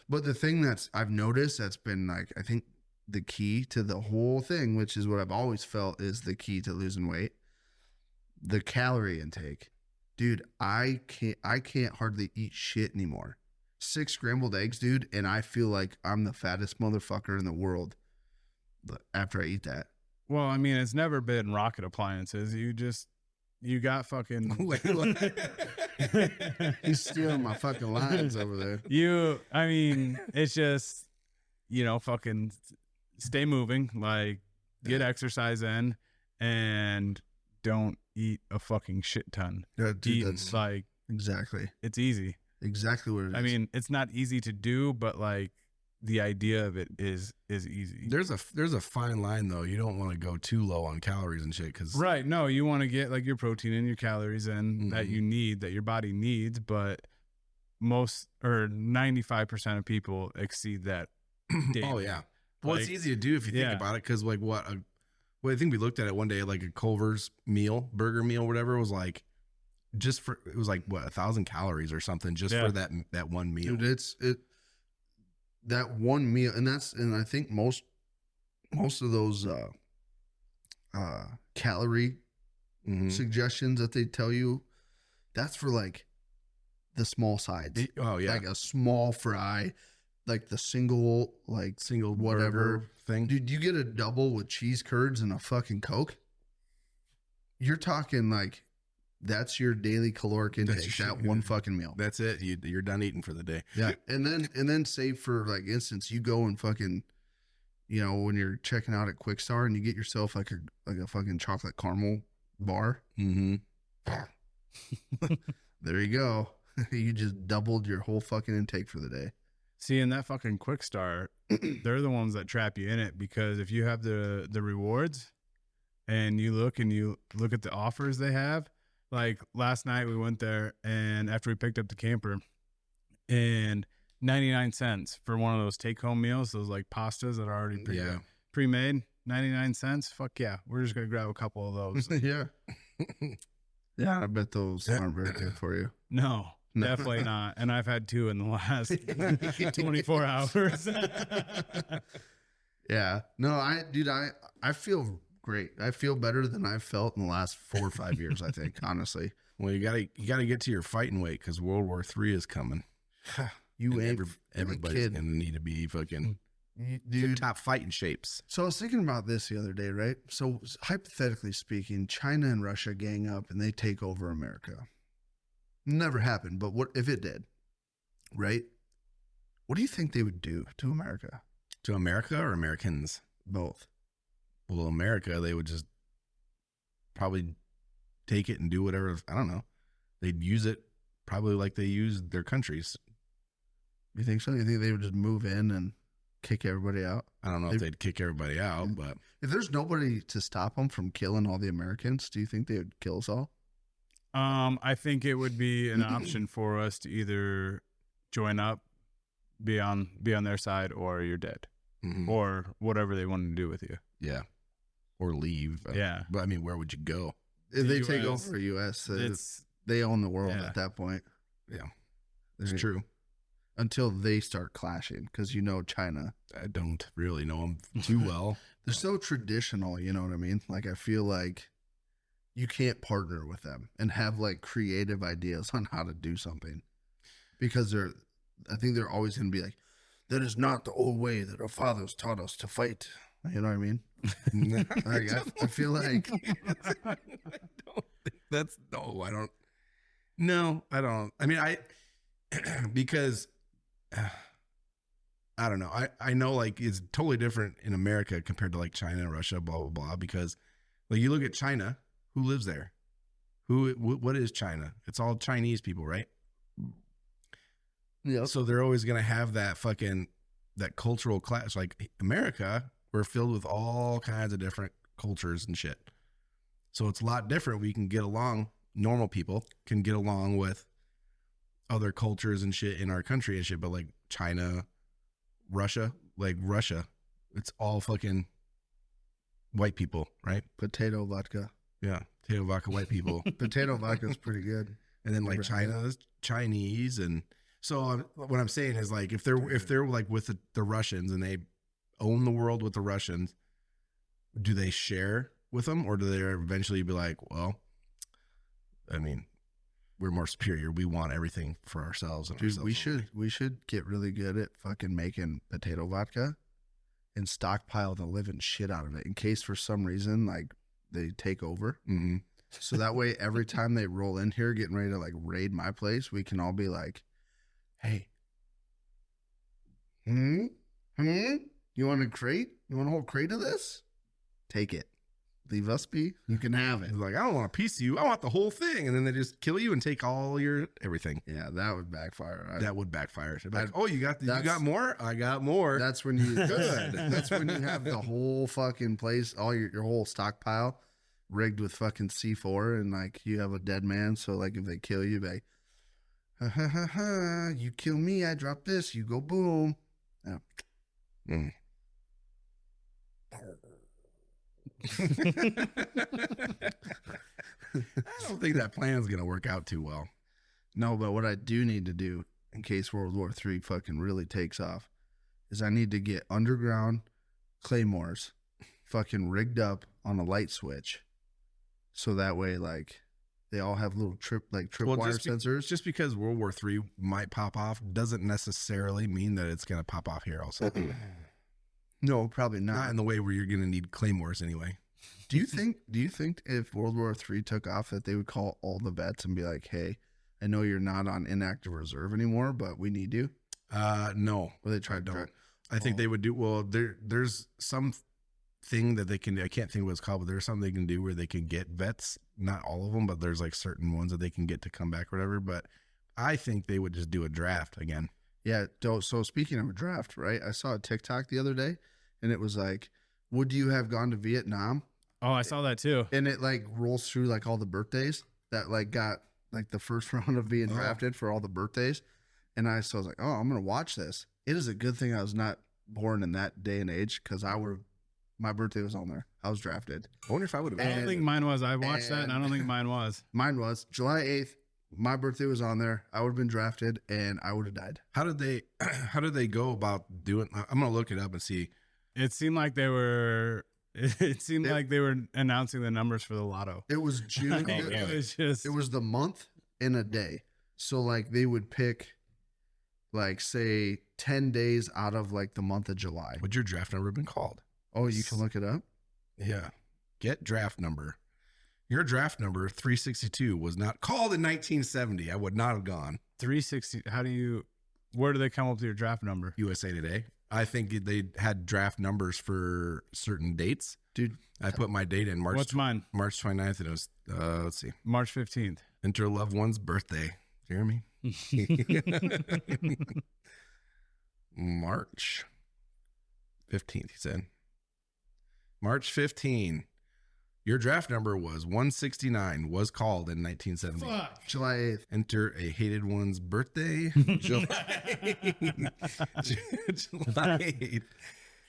But the thing I've noticed that's been like, I think the key to the whole thing, which is what I've always felt is the key to losing weight, the calorie intake. Dude, I can't hardly eat shit anymore. 6 scrambled eggs, dude, and I feel like I'm the fattest motherfucker in the world after I eat that. Well, I mean, it's never been rocket appliances. You got fucking. Wait, what? He's stealing my fucking lines over there. I mean, it's just, fucking stay moving, like get exercise in, and don't eat a fucking shit ton. Yeah, dude, that's like exactly. It's easy. Exactly what it is. I mean, it's not easy to do, but like the idea of it is easy. There's a fine line though. You don't want to go too low on calories and shit, because right. No, you want to get like your protein and your calories in that you need, that your body needs, but most or 95% of people exceed that daily. Oh yeah. Well, it's easy to do if you think about it, because like what I think we looked at it one day, like a Culver's burger meal, whatever, was like it was like what 1,000 calories or something just for that one meal. Dude, that one meal, and I think most of those calorie suggestions that they tell you, that's for like the small sides. Oh yeah, like a small fry, like the single whatever thing. Dude, you get a double with cheese curds and a fucking Coke. You're talking like that's your daily caloric intake. That one fucking meal. That's it. You're done eating for the day. Yeah, and then say for like instance, you go and fucking, when you're checking out at Quick Star and you get yourself like a fucking chocolate caramel bar. Mm-hmm. There you go. You just doubled your whole fucking intake for the day. See, in that fucking Quick Start, they're the ones that trap you in it, because if you have the rewards and you look at the offers they have, like last night we went there, and after we picked up the camper, and 99 cents for one of those take-home meals, those like pastas that are already pre-made, 99 cents. Fuck yeah, we're just gonna grab a couple of those. Yeah. Yeah, I bet those aren't very good for you. No. Definitely not. And I've had 2 in the last 24 hours. Yeah. No, I feel great. I feel better than I've felt in the last 4 or 5 years, I think, honestly. Well, you gotta get to your fighting weight, because World War III is coming. Everybody's gonna need to be fucking top fighting shapes. So I was thinking about this the other day, right? So hypothetically speaking, China and Russia gang up and they take over America. Never happened, but what if it did? Right? What do you think they would do to America? To America or Americans? Both. Well, America, they would just probably take it and do whatever. I don't know. They'd use it probably like they use their countries. You think so? You think they would just move in and kick everybody out? I don't know if they'd kick everybody out, but if there's nobody to stop them from killing all the Americans, do you think they would kill us all? I think it would be an option for us to either join up, be on their side, or you're dead, or whatever they want to do with you. Yeah, or leave. Yeah, but I mean, where would you go? If they take over the U.S., they own the world at that point. Yeah, it's true. Until they start clashing, because China. I don't really know them too well. They're so traditional, you know what I mean? Like, I feel like you can't partner with them and have like creative ideas on how to do something, because I think they're always going to be like, that is not the old way that our fathers taught us to fight. You know what I mean? Like, I feel like I don't. I mean, because I don't know. I know like it's totally different in America compared to like China, Russia, blah, blah, blah, because like you look at China. Who lives there? What is China? It's all Chinese people, right? Yeah. So they're always going to have that cultural clash. Like America, we're filled with all kinds of different cultures and shit. So it's a lot different. We can get along. Normal people can get along with other cultures and shit in our country and shit. But like China, Russia, it's all fucking white people, right? Potato vodka. Yeah, potato vodka, white people. Potato vodka is pretty good. And then like China is Chinese, and So what I'm saying is like if they're like with the Russians and they own the world with the Russians, do they share with them, or do they eventually be like, well, I mean, we're more superior. We want everything for ourselves. And Dude, ourselves we should get really good at fucking making potato vodka and stockpile the living shit out of it in case for some reason like they take over. Mm-hmm. So that way, every time they roll in here, getting ready to like raid my place, we can all be like, "Hey, you want a crate? You want a whole crate of this? Take it. Leave us be. You can have it." It's like, I don't want a piece of you. I want the whole thing. And then they just kill you and take all your everything. Yeah, that would backfire. That would backfire. So like, oh, you got more? I got more. That's when you good. That's when you have the whole fucking place, all your whole stockpile rigged with fucking C4, and like you have a dead man. So like if they kill you, like, ha ha ha ha, you kill me, I drop this, you go boom. Yeah. Mm. I don't think that plan's gonna work out too well. No, but what I do need to do in case World War III fucking really takes off is I need to get underground claymores fucking rigged up on a light switch. So that way, like, they all have little tripwire sensors. Just because World War III might pop off doesn't necessarily mean that it's gonna pop off here also. No, probably not. Not in the way where you're gonna need claymores anyway. Do you think if World War III took off that they would call all the vets and be like, "Hey, I know you're not on inactive reserve anymore, but we need you"? No. Well, they tried to. I think they would do well. There's some thing that they can do. I can't think what it's called, but there's something they can do where they can get vets. Not all of them, but there's like certain ones that they can get to come back or whatever. But I think they would just do a draft again. Yeah. So speaking of a draft, right? I saw a TikTok the other day, and it was like, "Would you have gone to Vietnam?" Oh, I saw that too. And it like rolls through like all the birthdays that like got like the first round of being drafted for all the birthdays. And I was like, oh, I'm gonna watch this. It is a good thing I was not born in that day and age because my birthday was on there. I was drafted. I wonder if I would have. I don't think mine was. I watched that, and I don't think mine was. Mine was July 8th. My birthday was on there. I would have been drafted, and I would have died. How did they go about doing? I'm gonna look it up and see. It seemed like they were. It seemed like they were announcing the numbers for the lotto. It was June. It was the month in a day. So like they would pick, like say 10 days out of like the month of July. Would your draft number have been called? Oh, you can look it up. Yeah. Get draft number. Your draft number 362 was not called in 1970. I would not have gone. 360. Where do they come up with your draft number? USA Today. I think they had draft numbers for certain dates. Dude, I put my date in March. What's mine? March 29th, and it was, let's see. March 15th. Enter a loved one's birthday. Jeremy? March 15th, he said. March 15. Your draft number was 169, was called in 1970. Fuck. July 8th. Enter a hated one's birthday. July 8th.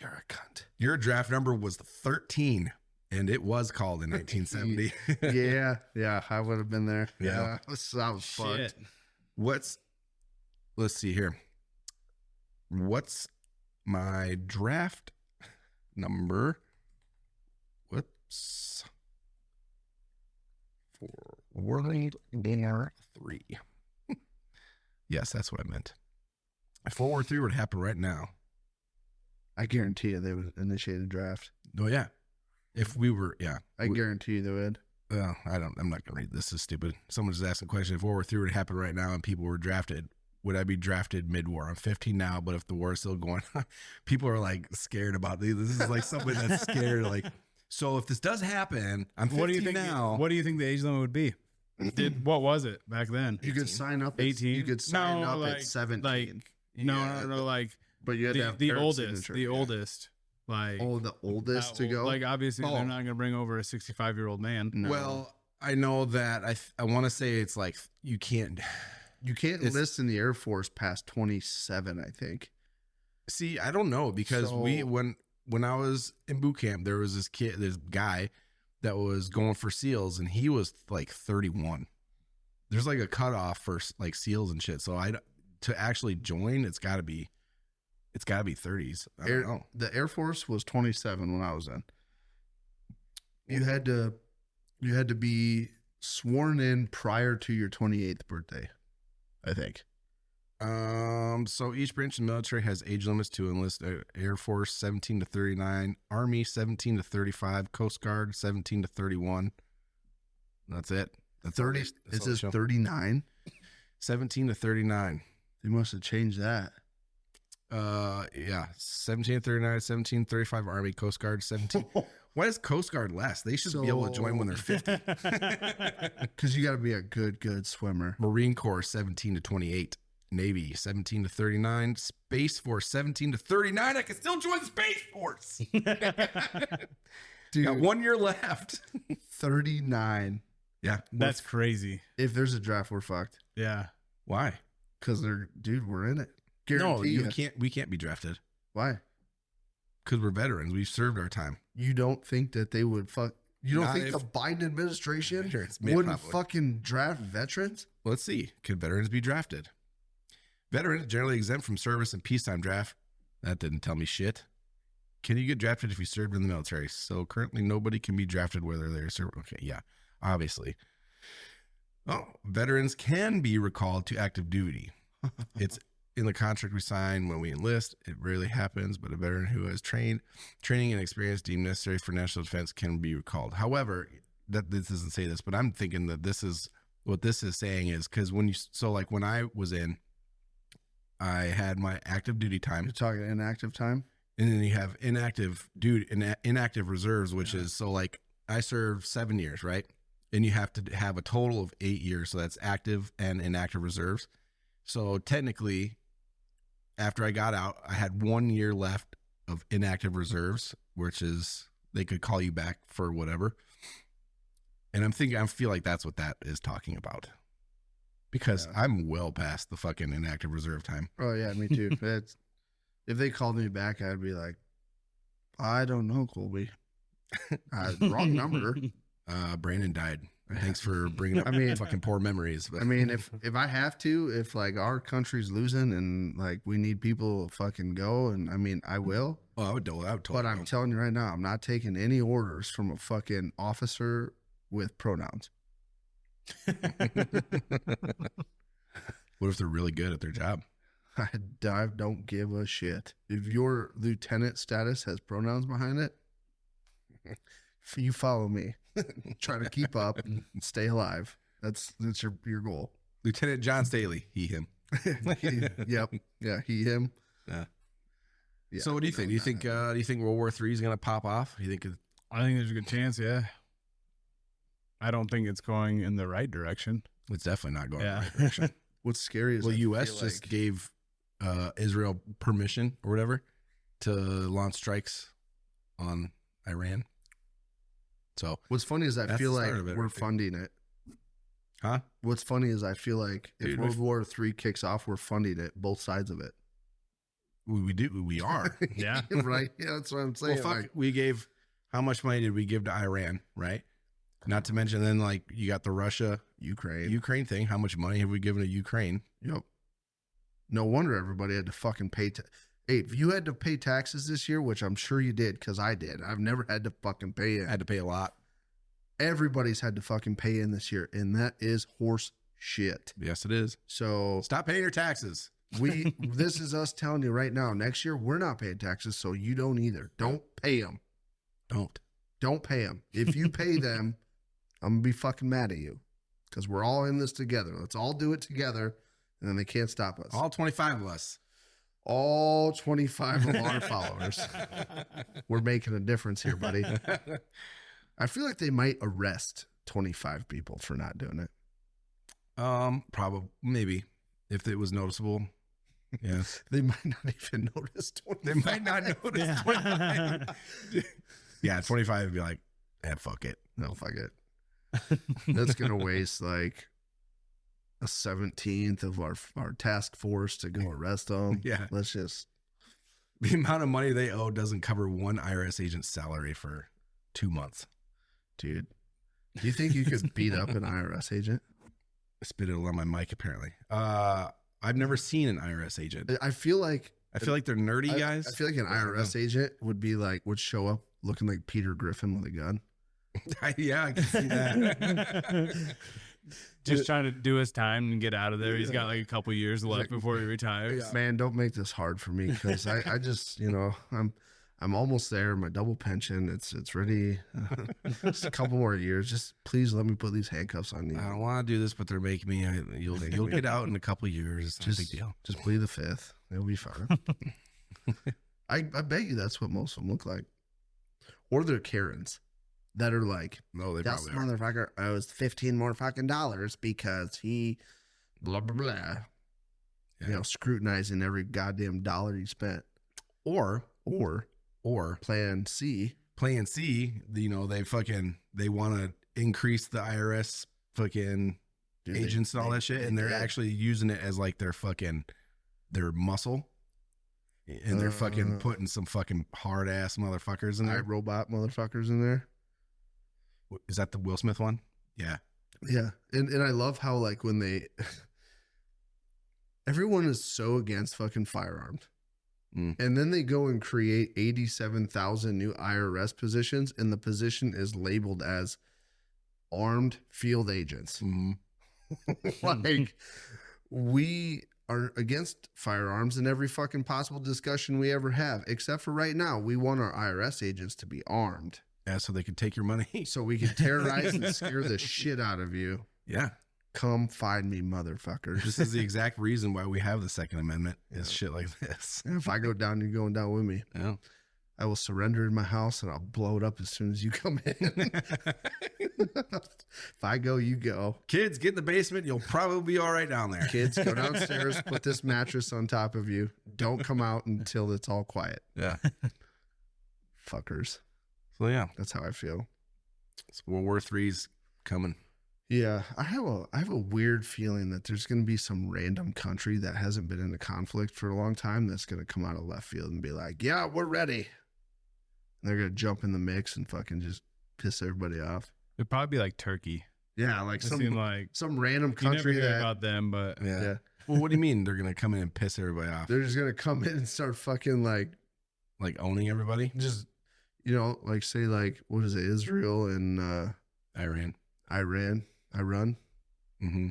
You're a cunt. Your draft number was 13, and it was called in 1970. Yeah, I would have been there. Yeah. I was fucked. Let's see here. What's my draft number? Whoops. For World War III. Yes, that's what I meant. If World War III were to happen right now. I guarantee you they would initiate a draft. Oh, yeah. If we were, yeah. I guarantee you they would. Well, I'm not going to read this. Is stupid. Someone just asked a question. If World War III were to happen right now and people were drafted, would I be drafted mid-war? I'm 15 now, but if the war is still going on, people are like scared about this. This is like somebody that's scared. Like, so if this does happen, I'm 15 What do you think now. What do you think the age limit would be? What was it back then? You could sign up 18. You could sign up at 17. No, like but you had to have the parent oldest, signature. the oldest. Like the oldest to go. Like obviously they're not going to bring over a 65-year-old man. No. Well, I know that I want to say it's like you can't enlist in the Air Force past 27, I think. See, I don't know because when I was in boot camp, there was this guy that was going for SEALs, and he was like 31. There's like a cutoff for like SEALs and shit. So to actually join, it's got to be 30s. I don't know. The Air Force was 27 when I was in. You had to be sworn in prior to your 28th birthday, I think. So each branch of the military has age limits to enlist. Air Force 17 to 39, Army 17 to 35, Coast Guard 17 to 31. That's it. That's 30. It says 39. 17 to 39. They must have changed that. Yeah, 17 to 39, 17 to 35, Army, Coast Guard 17. Why is Coast Guard less? They should be able to join when they're 50. Because you got to be a good swimmer. Marine Corps 17 to 28. Navy 17 to 39. Space Force 17 to 39. I can still join the Space Force. Dude, got 1 year left. 39. Yeah. That's crazy. If there's a draft, we're fucked. Yeah. Why? Because we're in it. No, Guarantee we can't be drafted. Why? Because we're veterans. We've served our time. You don't think that they would fuck? You don't Not think if- the Biden administration Veterans, wouldn't probably. fucking draft veterans? Let's see. Could veterans be drafted? Veterans generally exempt from service and peacetime draft. That didn't tell me shit. Can you get drafted if you served in the military? So currently nobody can be drafted whether they're serving. Okay, yeah, obviously. Oh, veterans can be recalled to active duty. It's in the contract we sign when we enlist. It rarely happens, but a veteran who has training and experience deemed necessary for national defense can be recalled. However, this doesn't say this, but I'm thinking that this is what this is saying is because when I was in, I had my active duty time. You're talking inactive time? And then you have inactive reserves, which is so like I served 7 years, right? And you have to have a total of 8 years. So that's active and inactive reserves. So technically, after I got out, I had 1 year left of inactive reserves, which is they could call you back for whatever. And I feel like that's what that is talking about. Because I'm well past the fucking inactive reserve time. Oh, yeah, me too. If they called me back, I'd be like, I don't know, Colby. Wrong number. Brandon died. Thanks for bringing up fucking poor memories. But. I mean, if I have to, if like our country's losing and like we need people to fucking go, and I mean, I will. Oh, I would totally But I'm telling you right now, I'm not taking any orders from a fucking officer with pronouns. What if they're really good at their job? I don't give a shit. If your lieutenant status has pronouns behind it, you follow me. Try to keep up and stay alive. That's your goal. Lieutenant John Staley, he, him. Yep. Yeah, he, him. Yeah. Yeah. So what do you think? Do you think World War III is going to pop off? Do you think I think there's a good chance, yeah. I don't think it's going in the right direction. it's definitely not going Yeah. in the right direction? What's scary is Well, I U.S. feel just like- gave Israel permission or whatever to launch strikes on Iran. So, What's funny is I That's feel the like start of it, we're I think. funding it. huh? What's funny is I feel like if Dude, World War III kicks off, we're funding it, both sides of it. We are. Yeah. Right? Yeah, that's what I'm saying. Well, fuck, like, we gave, how much money did we give to Iran, right? Not to mention then, like, you got the Ukraine thing. How much money have we given to Ukraine? Yep. No wonder everybody had to fucking pay. Hey, if you had to pay taxes this year, which I'm sure you did, because I did. I've never had to fucking pay it. I had to pay a lot. Everybody's had to fucking pay in this year, and that is horse shit. Yes, it is. So Stop paying your taxes. this is us telling you right now. Next year, we're not paying taxes, so you don't either. Don't pay them. Don't pay them. If you pay them, I'm gonna be fucking mad at you, because we're all in this together. Let's all do it together, and then they can't stop us. All 25 of us. All 25 of our followers. We're making a difference here, buddy. I feel like they might arrest 25 people for not doing it. Probably, maybe, if it was noticeable. Yeah. They might not even notice 25. They might not notice. Yeah. 25. Yeah, 25 would be like, fuck it. No, fuck it. That's going to waste like a 17th of our task force to go arrest them. Yeah. Let's just. The amount of money they owe doesn't cover one IRS agent's salary for 2 months. Dude, do you think you could beat up an IRS agent? I spit it on my mic, apparently. I've never seen an IRS agent. I feel like they're nerdy guys. I feel like an IRS agent would show up looking like Peter Griffin with a gun. Yeah, I can see that. Just trying to do his time and get out of there. He's got like a couple years left before he retires. Yeah. Man, don't make this hard for me because I just, I'm almost there. My double pension, it's ready. Just a couple more years. Just please let me put these handcuffs on you. I don't want to do this, but they're making me. You'll get out in a couple of years. It's not a big deal. Just plead the fifth. It'll be fine. I bet you that's what most of them look like. Or they're Karens that are like, no, they this probably motherfucker owes $15 more fucking dollars because he blah blah blah. Yeah. Scrutinizing every goddamn dollar he spent. Or plan C. Plan C, they want to increase the IRS fucking agents and all that shit, and they're actually using it as like their muscle, and they're fucking putting some fucking hard ass motherfuckers in there. Robot motherfuckers in there. Is that the Will Smith one? Yeah. Yeah. And I love how like when everyone is so against fucking firearms. And then they go and create 87,000 new IRS positions, and the position is labeled as armed field agents. Like, we are against firearms in every fucking possible discussion we ever have, except for right now. We want our IRS agents to be armed. Yeah, so they can take your money. So we can terrorize and scare the shit out of you. Yeah. Come find me, motherfuckers. This is the exact reason why we have the Second Amendment is shit like this. And if I go down, you're going down with me. Yeah. I will surrender in my house and I'll blow it up as soon as you come in. If I go, you go. Kids, get in the basement. You'll probably be all right down there. Kids, go downstairs, put this mattress on top of you. Don't come out until it's all quiet. Yeah. Fuckers. So, yeah. That's how I feel. So World War III's coming. Yeah, I have a weird feeling that there's going to be some random country that hasn't been in a conflict for a long time that's going to come out of left field and be like, yeah, we're ready. And they're going to jump in the mix and fucking just piss everybody off. It'd probably be like Turkey. Yeah, like some random country you never hear about them, but yeah. Well, what do you mean they're going to come in and piss everybody off? They're just going to come in and start fucking like owning everybody? Just, like say like, what is it, Israel and Iran. Mm-hmm.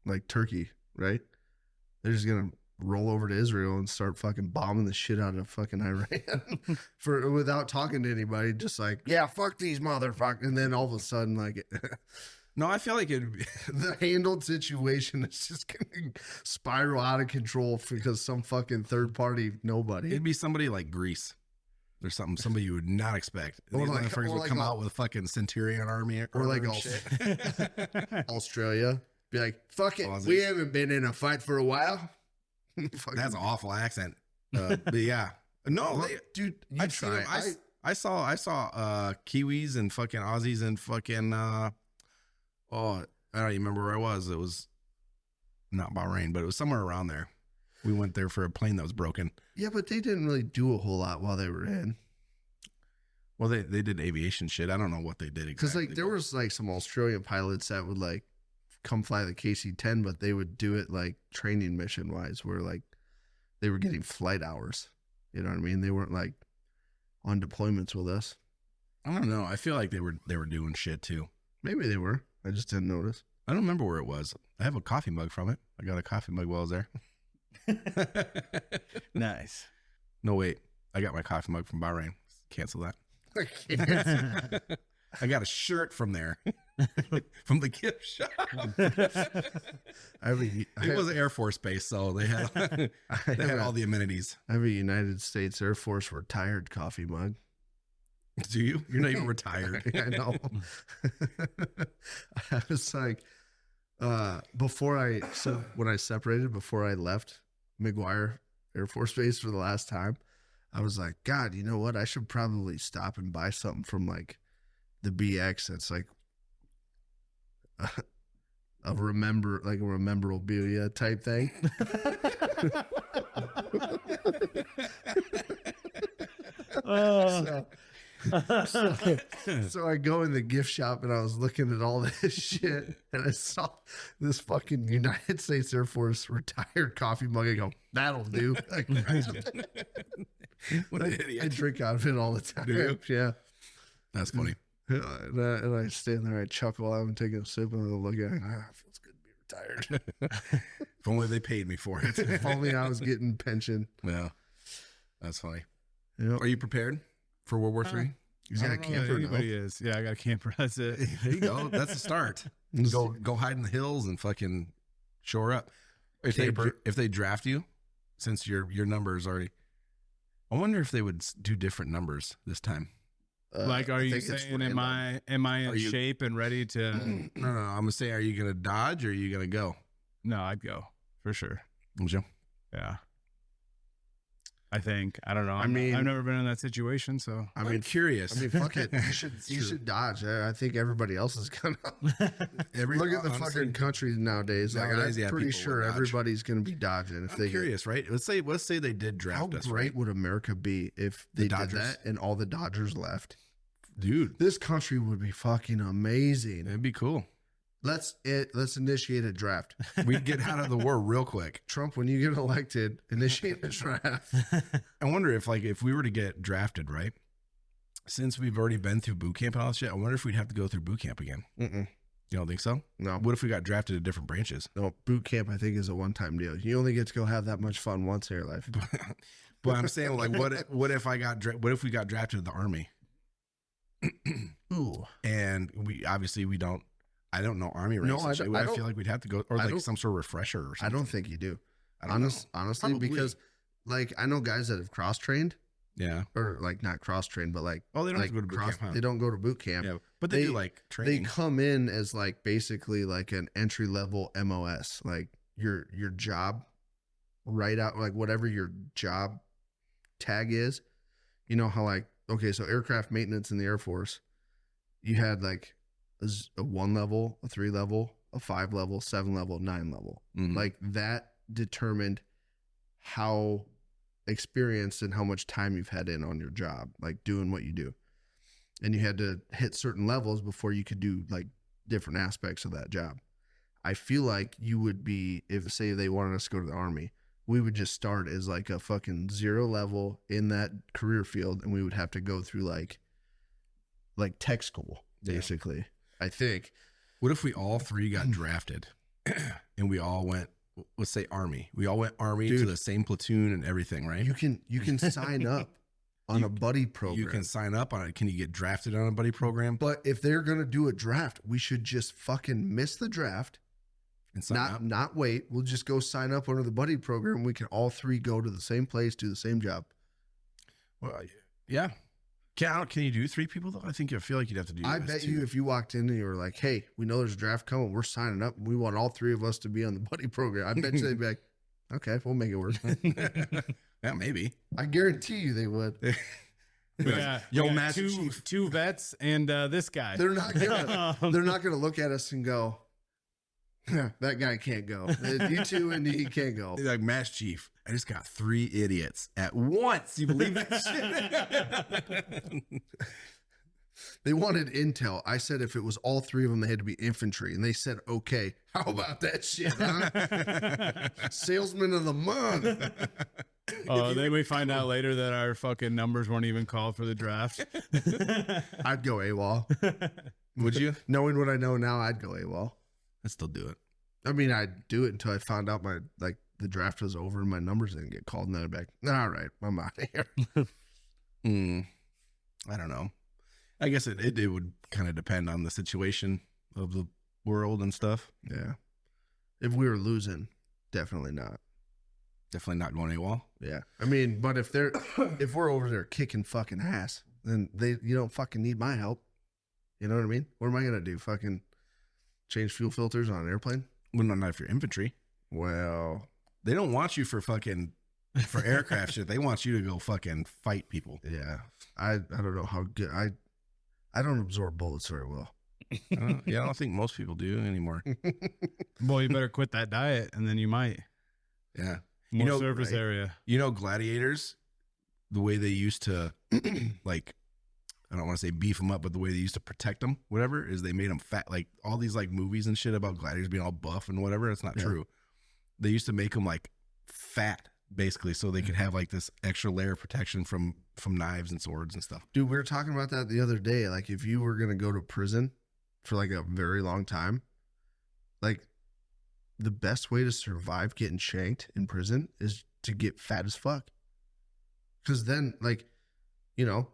Like Turkey, right? They're just gonna roll over to Israel and start fucking bombing the shit out of fucking Iran without talking to anybody. Just like, yeah, fuck these motherfuckers. And then all of a sudden, like, no, I feel like the handled situation is just gonna spiral out of control because some fucking third party nobody. It'd be somebody like Greece. There's somebody you would not expect. Or these like, motherfuckers would come out with a fucking Centurion army. Or like Australia. Be like, fuck it. We haven't been in a fight for a while. That's an awful accent. But yeah. No, dude, I saw Kiwis and fucking Aussies and fucking I don't even remember where I was. It was not Bahrain, but it was somewhere around there. We went there for a plane that was broken. Yeah, but they didn't really do a whole lot while they were in. Well, they did aviation shit. I don't know what they did exactly. Because like there was like some Australian pilots that would like come fly the KC-10, but they would do it like training mission wise, where like they were getting flight hours. You know what I mean? They weren't like on deployments with us. I don't know. I feel like they were doing shit too. Maybe they were. I just didn't notice. I don't remember where it was. I have a coffee mug from it. I got a coffee mug while I was there. Nice. No, wait. I got my coffee mug from Bahrain. Cancel that. I got a shirt from there. From the gift shop. It was Air Force Base, so they had all the amenities. I have a United States Air Force retired coffee mug. Do you? You're not even retired. I know. I was like, when I separated, before I left McGuire Air Force Base for the last time, I was like, God, you know what? I should probably stop and buy something from like the BX that's like a memorabilia type thing. So I go in the gift shop and I was looking at all this shit and I saw this fucking United States Air Force retired coffee mug. I go, that'll do. What an idiot. I drink out of it all the time. Do you? Yeah. That's funny. And I stand there, I chuckle, I'm taking a sip and I look at it. It feels good to be retired. If only they paid me for it. If only I was getting pension. Yeah. That's funny. Yep. Are you prepared for World War III? He's got a camper now. Anybody is. Yeah, I got a camper. That's it. There you go. That's the start. Go hide in the hills and fucking shore up. If they draft you, since your number is already, I wonder if they would do different numbers this time. Like, are you saying, am I in shape and ready to? No. I'm gonna say, are you gonna dodge or are you gonna go? No, I'd go for sure. Would you? Yeah. I think. I don't know. I mean, I've never been in that situation, so I'm curious. I mean, fuck it. You should dodge. I think everybody else is gonna. Look at the fucking countries nowadays. Like, I'm pretty sure everybody's gonna be dodging. If I'm curious, right? Let's say they did draft us. How great would America be if they did that and all the Dodgers left? Dude, this country would be fucking amazing. It'd be cool. Let's initiate a draft. We'd get out of the war real quick. Trump, when you get elected, initiate a draft. I wonder if we were to get drafted, right? Since we've already been through boot camp and all that shit, I wonder if we'd have to go through boot camp again. You don't think so? No. What if we got drafted to different branches? No, boot camp I think is a one-time deal. You only get to go have that much fun once in your life. But I'm saying, like, what if we got drafted to the Army? Ooh. And I don't know Army ranks. No, I feel like we'd have to go, or like some sort of refresher or something. I don't think you do. Honestly, Probably. because like I know guys that have cross-trained. Yeah. Or like not cross-trained, but like they don't have to go to boot camp. Huh? They don't go to boot camp. Yeah, but they do like training. They come in as like basically like an entry-level MOS, like your job right out, like whatever your job tag is. You know how like, okay, so aircraft maintenance in the Air Force, you had like a 1 level, a 3 level, a 5 level, 7 level, 9 level. Mm-hmm. Like that determined how experienced and how much time you've had in on your job, like doing what you do. And you had to hit certain levels before you could do like different aspects of that job. I feel like you would be, if say they wanted us to go to the Army, we would just start as like a fucking 0 level in that career field. And we would have to go through like tech school, basically. Yeah. I think. What if we all three got drafted and we all went, let's say Army. We all went Army to the same platoon and everything, right? You can sign up on a buddy program. You can sign up on it. Can you get drafted on a buddy program? But if they're going to do a draft, we should just fucking miss the draft and sign up. Not wait. We'll just go sign up under the buddy program. We can all three go to the same place, do the same job. Well, yeah. Can you do 3 people though? I feel like you'd have to do. I bet you if you walked in and you were like, "Hey, we know there's a draft coming. We're signing up. We want all 3 of us to be on the buddy program." I bet you they'd be like, "Okay, we'll make it work." Yeah, maybe. I guarantee you they would. Yeah, Yo, Master Chief. 2 vets and this guy. They're not gonna look at us and go, "That guy can't go." You two and he can't go. Like, Master Chief, I just got 3 idiots at once. You believe that shit? They wanted intel. I said if it was all 3 of them, they had to be infantry. And they said, okay, how about that shit, huh? Salesman of the month. Oh, then we find out later that our fucking numbers weren't even called for the draft. I'd go AWOL. Would you? Knowing what I know now, I'd go AWOL. I'd still do it. I mean, I'd do it until I found out the draft was over and my numbers didn't get called. And then I'd be like, all right, I'm out of here. I don't know. I guess it would kind of depend on the situation of the world and stuff. Yeah. If we were losing, definitely not. Definitely not going AWOL. Yeah. I mean, but if we're over there kicking fucking ass, then you don't fucking need my help. You know what I mean? What am I going to do? Fucking change fuel filters on an airplane? Well, not if you're infantry. Well, they don't want you for aircraft shit. They want you to go fucking fight people. Yeah. I don't know how good. I don't absorb bullets very well. I don't think most people do anymore. Boy, you better quit that diet and then you might. Yeah. More surface area. You know, gladiators, the way they used to like I don't want to say beef them up, but the way they used to protect them, whatever, is they made them fat. Like all these like movies and shit about gladiators being all buff and whatever. It's not true. They used to make them like fat, basically, so they could have like this extra layer of protection from knives and swords and stuff. Dude, we were talking about that the other day. Like, if you were going to go to prison for like a very long time, like the best way to survive getting shanked in prison is to get fat as fuck. Because then, like, you know,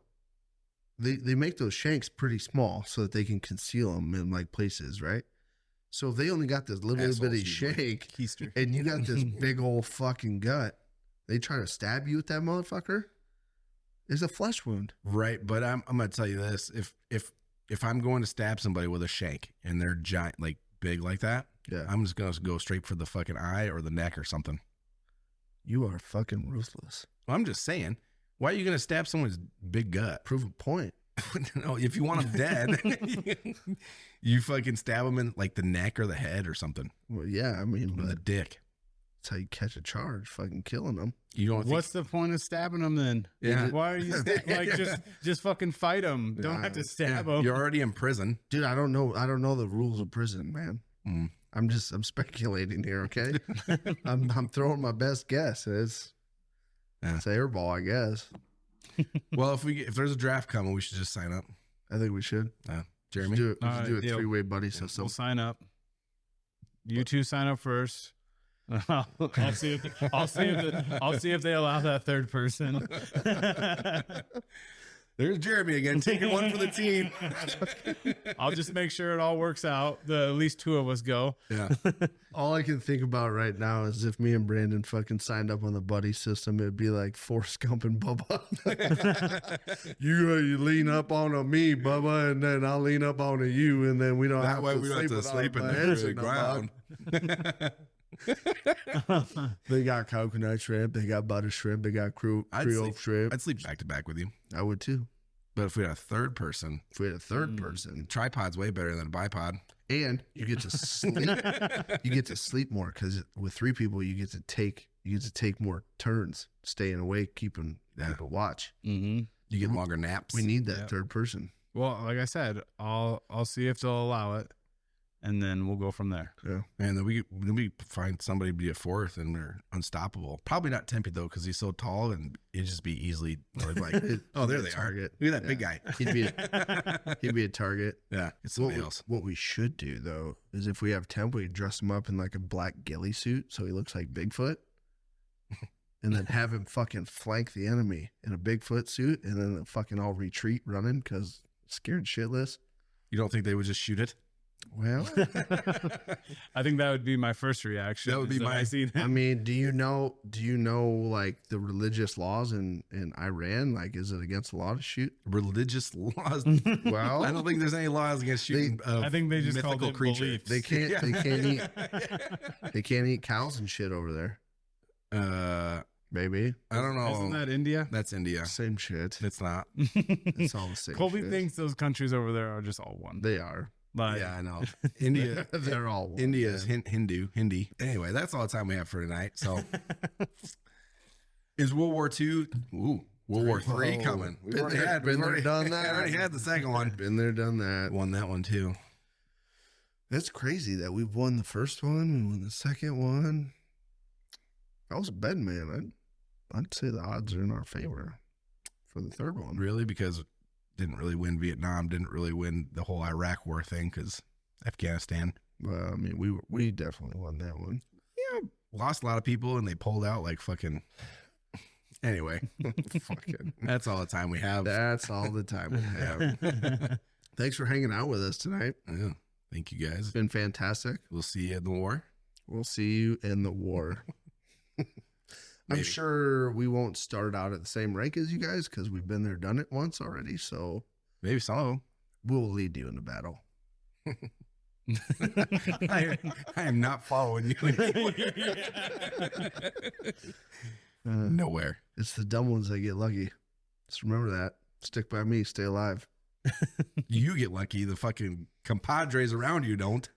they make those shanks pretty small so that they can conceal them in like places, right? So if they only got this little bitty shank and you got this big old fucking gut, they try to stab you with that motherfucker, it's a flesh wound. Right, but I'm gonna tell you this: if I'm going to stab somebody with a shank and they're giant, like big like that, I'm just gonna go straight for the fucking eye or the neck or something. You are fucking ruthless. Well, I'm just saying, why are you gonna stab someone's big gut? Prove a point. No, if you want them dead, you fucking stab them in like the neck or the head or something. Well, yeah, I mean, Or the dick. that's how you catch a charge, fucking killing them. You don't. What's the point of stabbing them then? Yeah. Why are you like just fucking fight them? Don't have to stab them. You're already in prison, Dude, I don't know the rules of prison, man. I'm speculating here, okay? I'm throwing my best guess. It's airball, I guess. Well, if there's a draft coming, we should just sign up. I think we should. Jeremy, Do a deal. 3-way buddy system. We'll sign up. You two sign up first. I'll see if they allow that third person. There's Jeremy again, taking one for the team. I'll just make sure it all works out. At least two of us go. Yeah. All I can think about right now is if me and Brandon fucking signed up on the buddy system, it'd be like Forrest Gump and Bubba. you lean up on me, Bubba, and then I'll lean up on you, and then we don't That have way to we don't have to sleep in the ground. They got coconut shrimp, they got butter shrimp, they got Creole shrimp. I'd sleep back to back with you. I would too. But if we had a third person, tripod's way better than a bipod. And you get to sleep. You get to sleep more because with 3 people, you get to take more turns, staying awake, keeping watch. Mm-hmm. You get longer naps. We need that third person. Well, like I said, I'll see if they'll allow it, and then we'll go from there. Yeah. And then we find somebody to be a fourth, and they're unstoppable. Probably not Tempe though, because he's so tall, and it'd just be easily like, oh, there they target. are. Look at that big guy. He'd be a target. Yeah, it's somebody else. What we should do though is if we have Tempe, we dress him up in like a black ghillie suit so he looks like Bigfoot, and then have him fucking flank the enemy in a Bigfoot suit, and then fucking all retreat running because scared shitless. You don't think they would just shoot it? Well, I think that would be my first reaction. That would be my scene. I mean, do you know like the religious laws in Iran? Like, is it against the law to shoot? Religious laws? Well, I don't think there's any laws against shooting. I think they just called it creatures. beliefs. they can't eat cows and shit over there. Maybe. I don't know. Isn't that India? That's India. Same shit. It's not. It's all the same. Colby shit. thinks those countries over there are just all one. They are. Like, Yeah, I know. India. They're all one. India is Hindi. Anyway, that's all the time we have for tonight. So, is World War II? Ooh, World War III coming. We've already done that. already had the second one. Been there, done that. Won that one too. That's crazy that we've won the first one, we won the second one. If I was a betting man, I'd say the odds are in our favor for the third one. Really? Because didn't really win Vietnam, didn't really win the whole Iraq war thing because Afghanistan. Well, I mean, we definitely won that one. Yeah, lost a lot of people and they pulled out like fucking. Anyway, Fucking. that's all the time we have. That's all the time we have. Thanks for hanging out with us tonight. Yeah. Thank you guys. It's been fantastic. We'll see you in the war. We'll see you in the war. I'm Maybe. sure we won't start out at the same rank as you guys because we've been there, done it once already. So Maybe some of them. we'll lead you into battle. I am not following you anymore. Nowhere. It's the dumb ones that get lucky. Just remember that. Stick by me. Stay alive. You get lucky. The fucking compadres around you don't.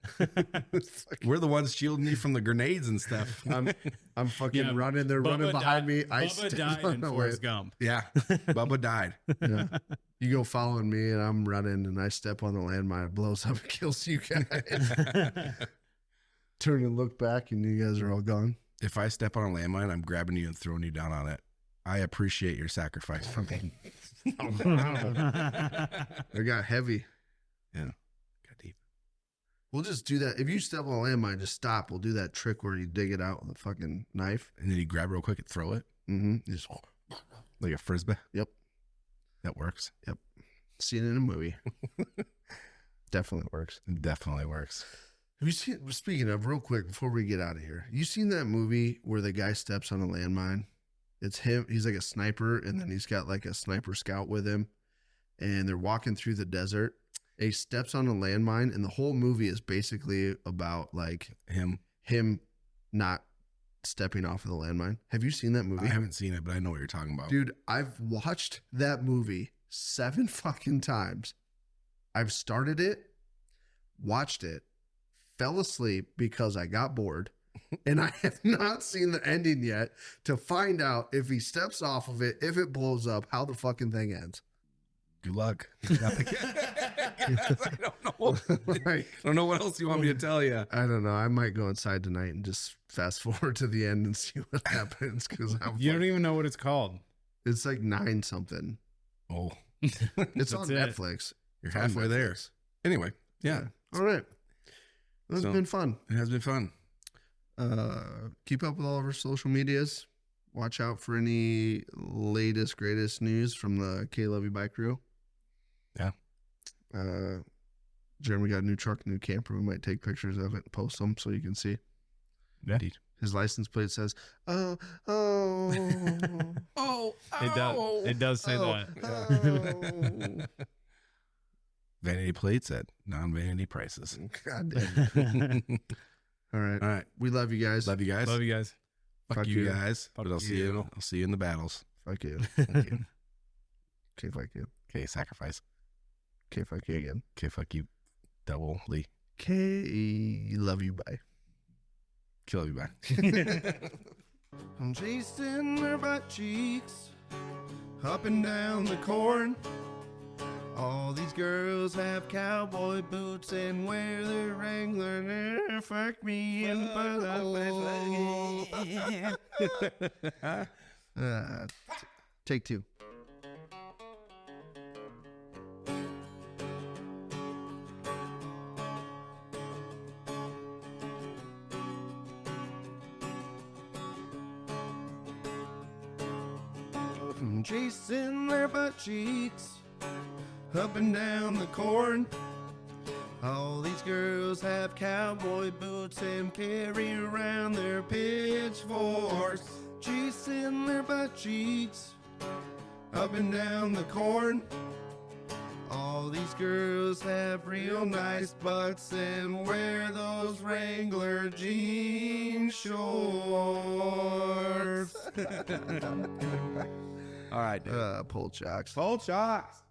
We're the ones shielding you from the grenades and stuff. I'm fucking Yeah, running. They're running behind me. Bubba died in away. Forrest Gump. Yeah. Bubba died. Yeah. You go following me, and I'm running, and I step on the landmine, it blows up and kills you guys. Turn and look back, and you guys are all gone. If I step on a landmine, I'm grabbing you and throwing you down on it. I appreciate your sacrifice for me. It got heavy. Yeah. Got deep. We'll just do that. If you step on a landmine, just stop. We'll do that trick where you dig it out with a fucking knife. And then you grab it real quick and throw it. Mm-hmm. Just like a frisbee. Yep. That works. Yep. Seen it in a movie. Definitely works. It definitely works. Have you seen, speaking of, real quick, before we get out of here, you seen that movie where the guy steps on a landmine? It's him. He's like a sniper, and then he's got like a sniper scout with him, and they're walking through the desert. He steps on a landmine, and the whole movie is basically about like him not stepping off of the landmine. Have you seen that movie? I haven't seen it, but I know what you're talking about. Dude, I've watched that movie 7 fucking times. I've started it, watched it, fell asleep because I got bored, and I have not seen the ending yet to find out if he steps off of it, if it blows up, how the fucking thing ends. Good luck. I don't know what else you want me to tell you. I don't know. I might go inside tonight and just fast forward to the end and see what happens, because You don't even know what it's called. it's like 9 something. Oh, It's on it. Netflix. you're It's on halfway there. Netflix. Anyway, yeah, All right. It's So- been fun. it has been fun. Keep up with all of our social medias. Watch out for any latest, greatest news from the KLYB bike crew. Yeah. Jeremy got a new truck, new camper. We might take pictures of it and post them so you can see. Yeah. Indeed. His license plate says, oh. Oh, It does say that. Vanity plates at non-vanity prices. God damn. All right. All right. We love you guys. Love you guys. Love you guys. Fuck you guys. Fuck But I'll see you. you. I'll see you in the battles. Fuck you. Fuck you. Okay, fuck you. Okay, sacrifice. Okay, fuck you again. Okay, fuck you. Doubly. Okay, love you. Bye. Kill you back. I'm chasing her butt cheeks up and down the corn. All these girls have cowboy boots and wear their Wrangler. Fuck me and take 2. I'm chasing their butt cheeks up and down the corn. All these girls have cowboy boots and carry around their pitchforks. Chasing their butt cheeks up and down the corn. All these girls have real nice butts and wear those Wrangler jean shorts. All right, dude. Pull chocks. Full shots.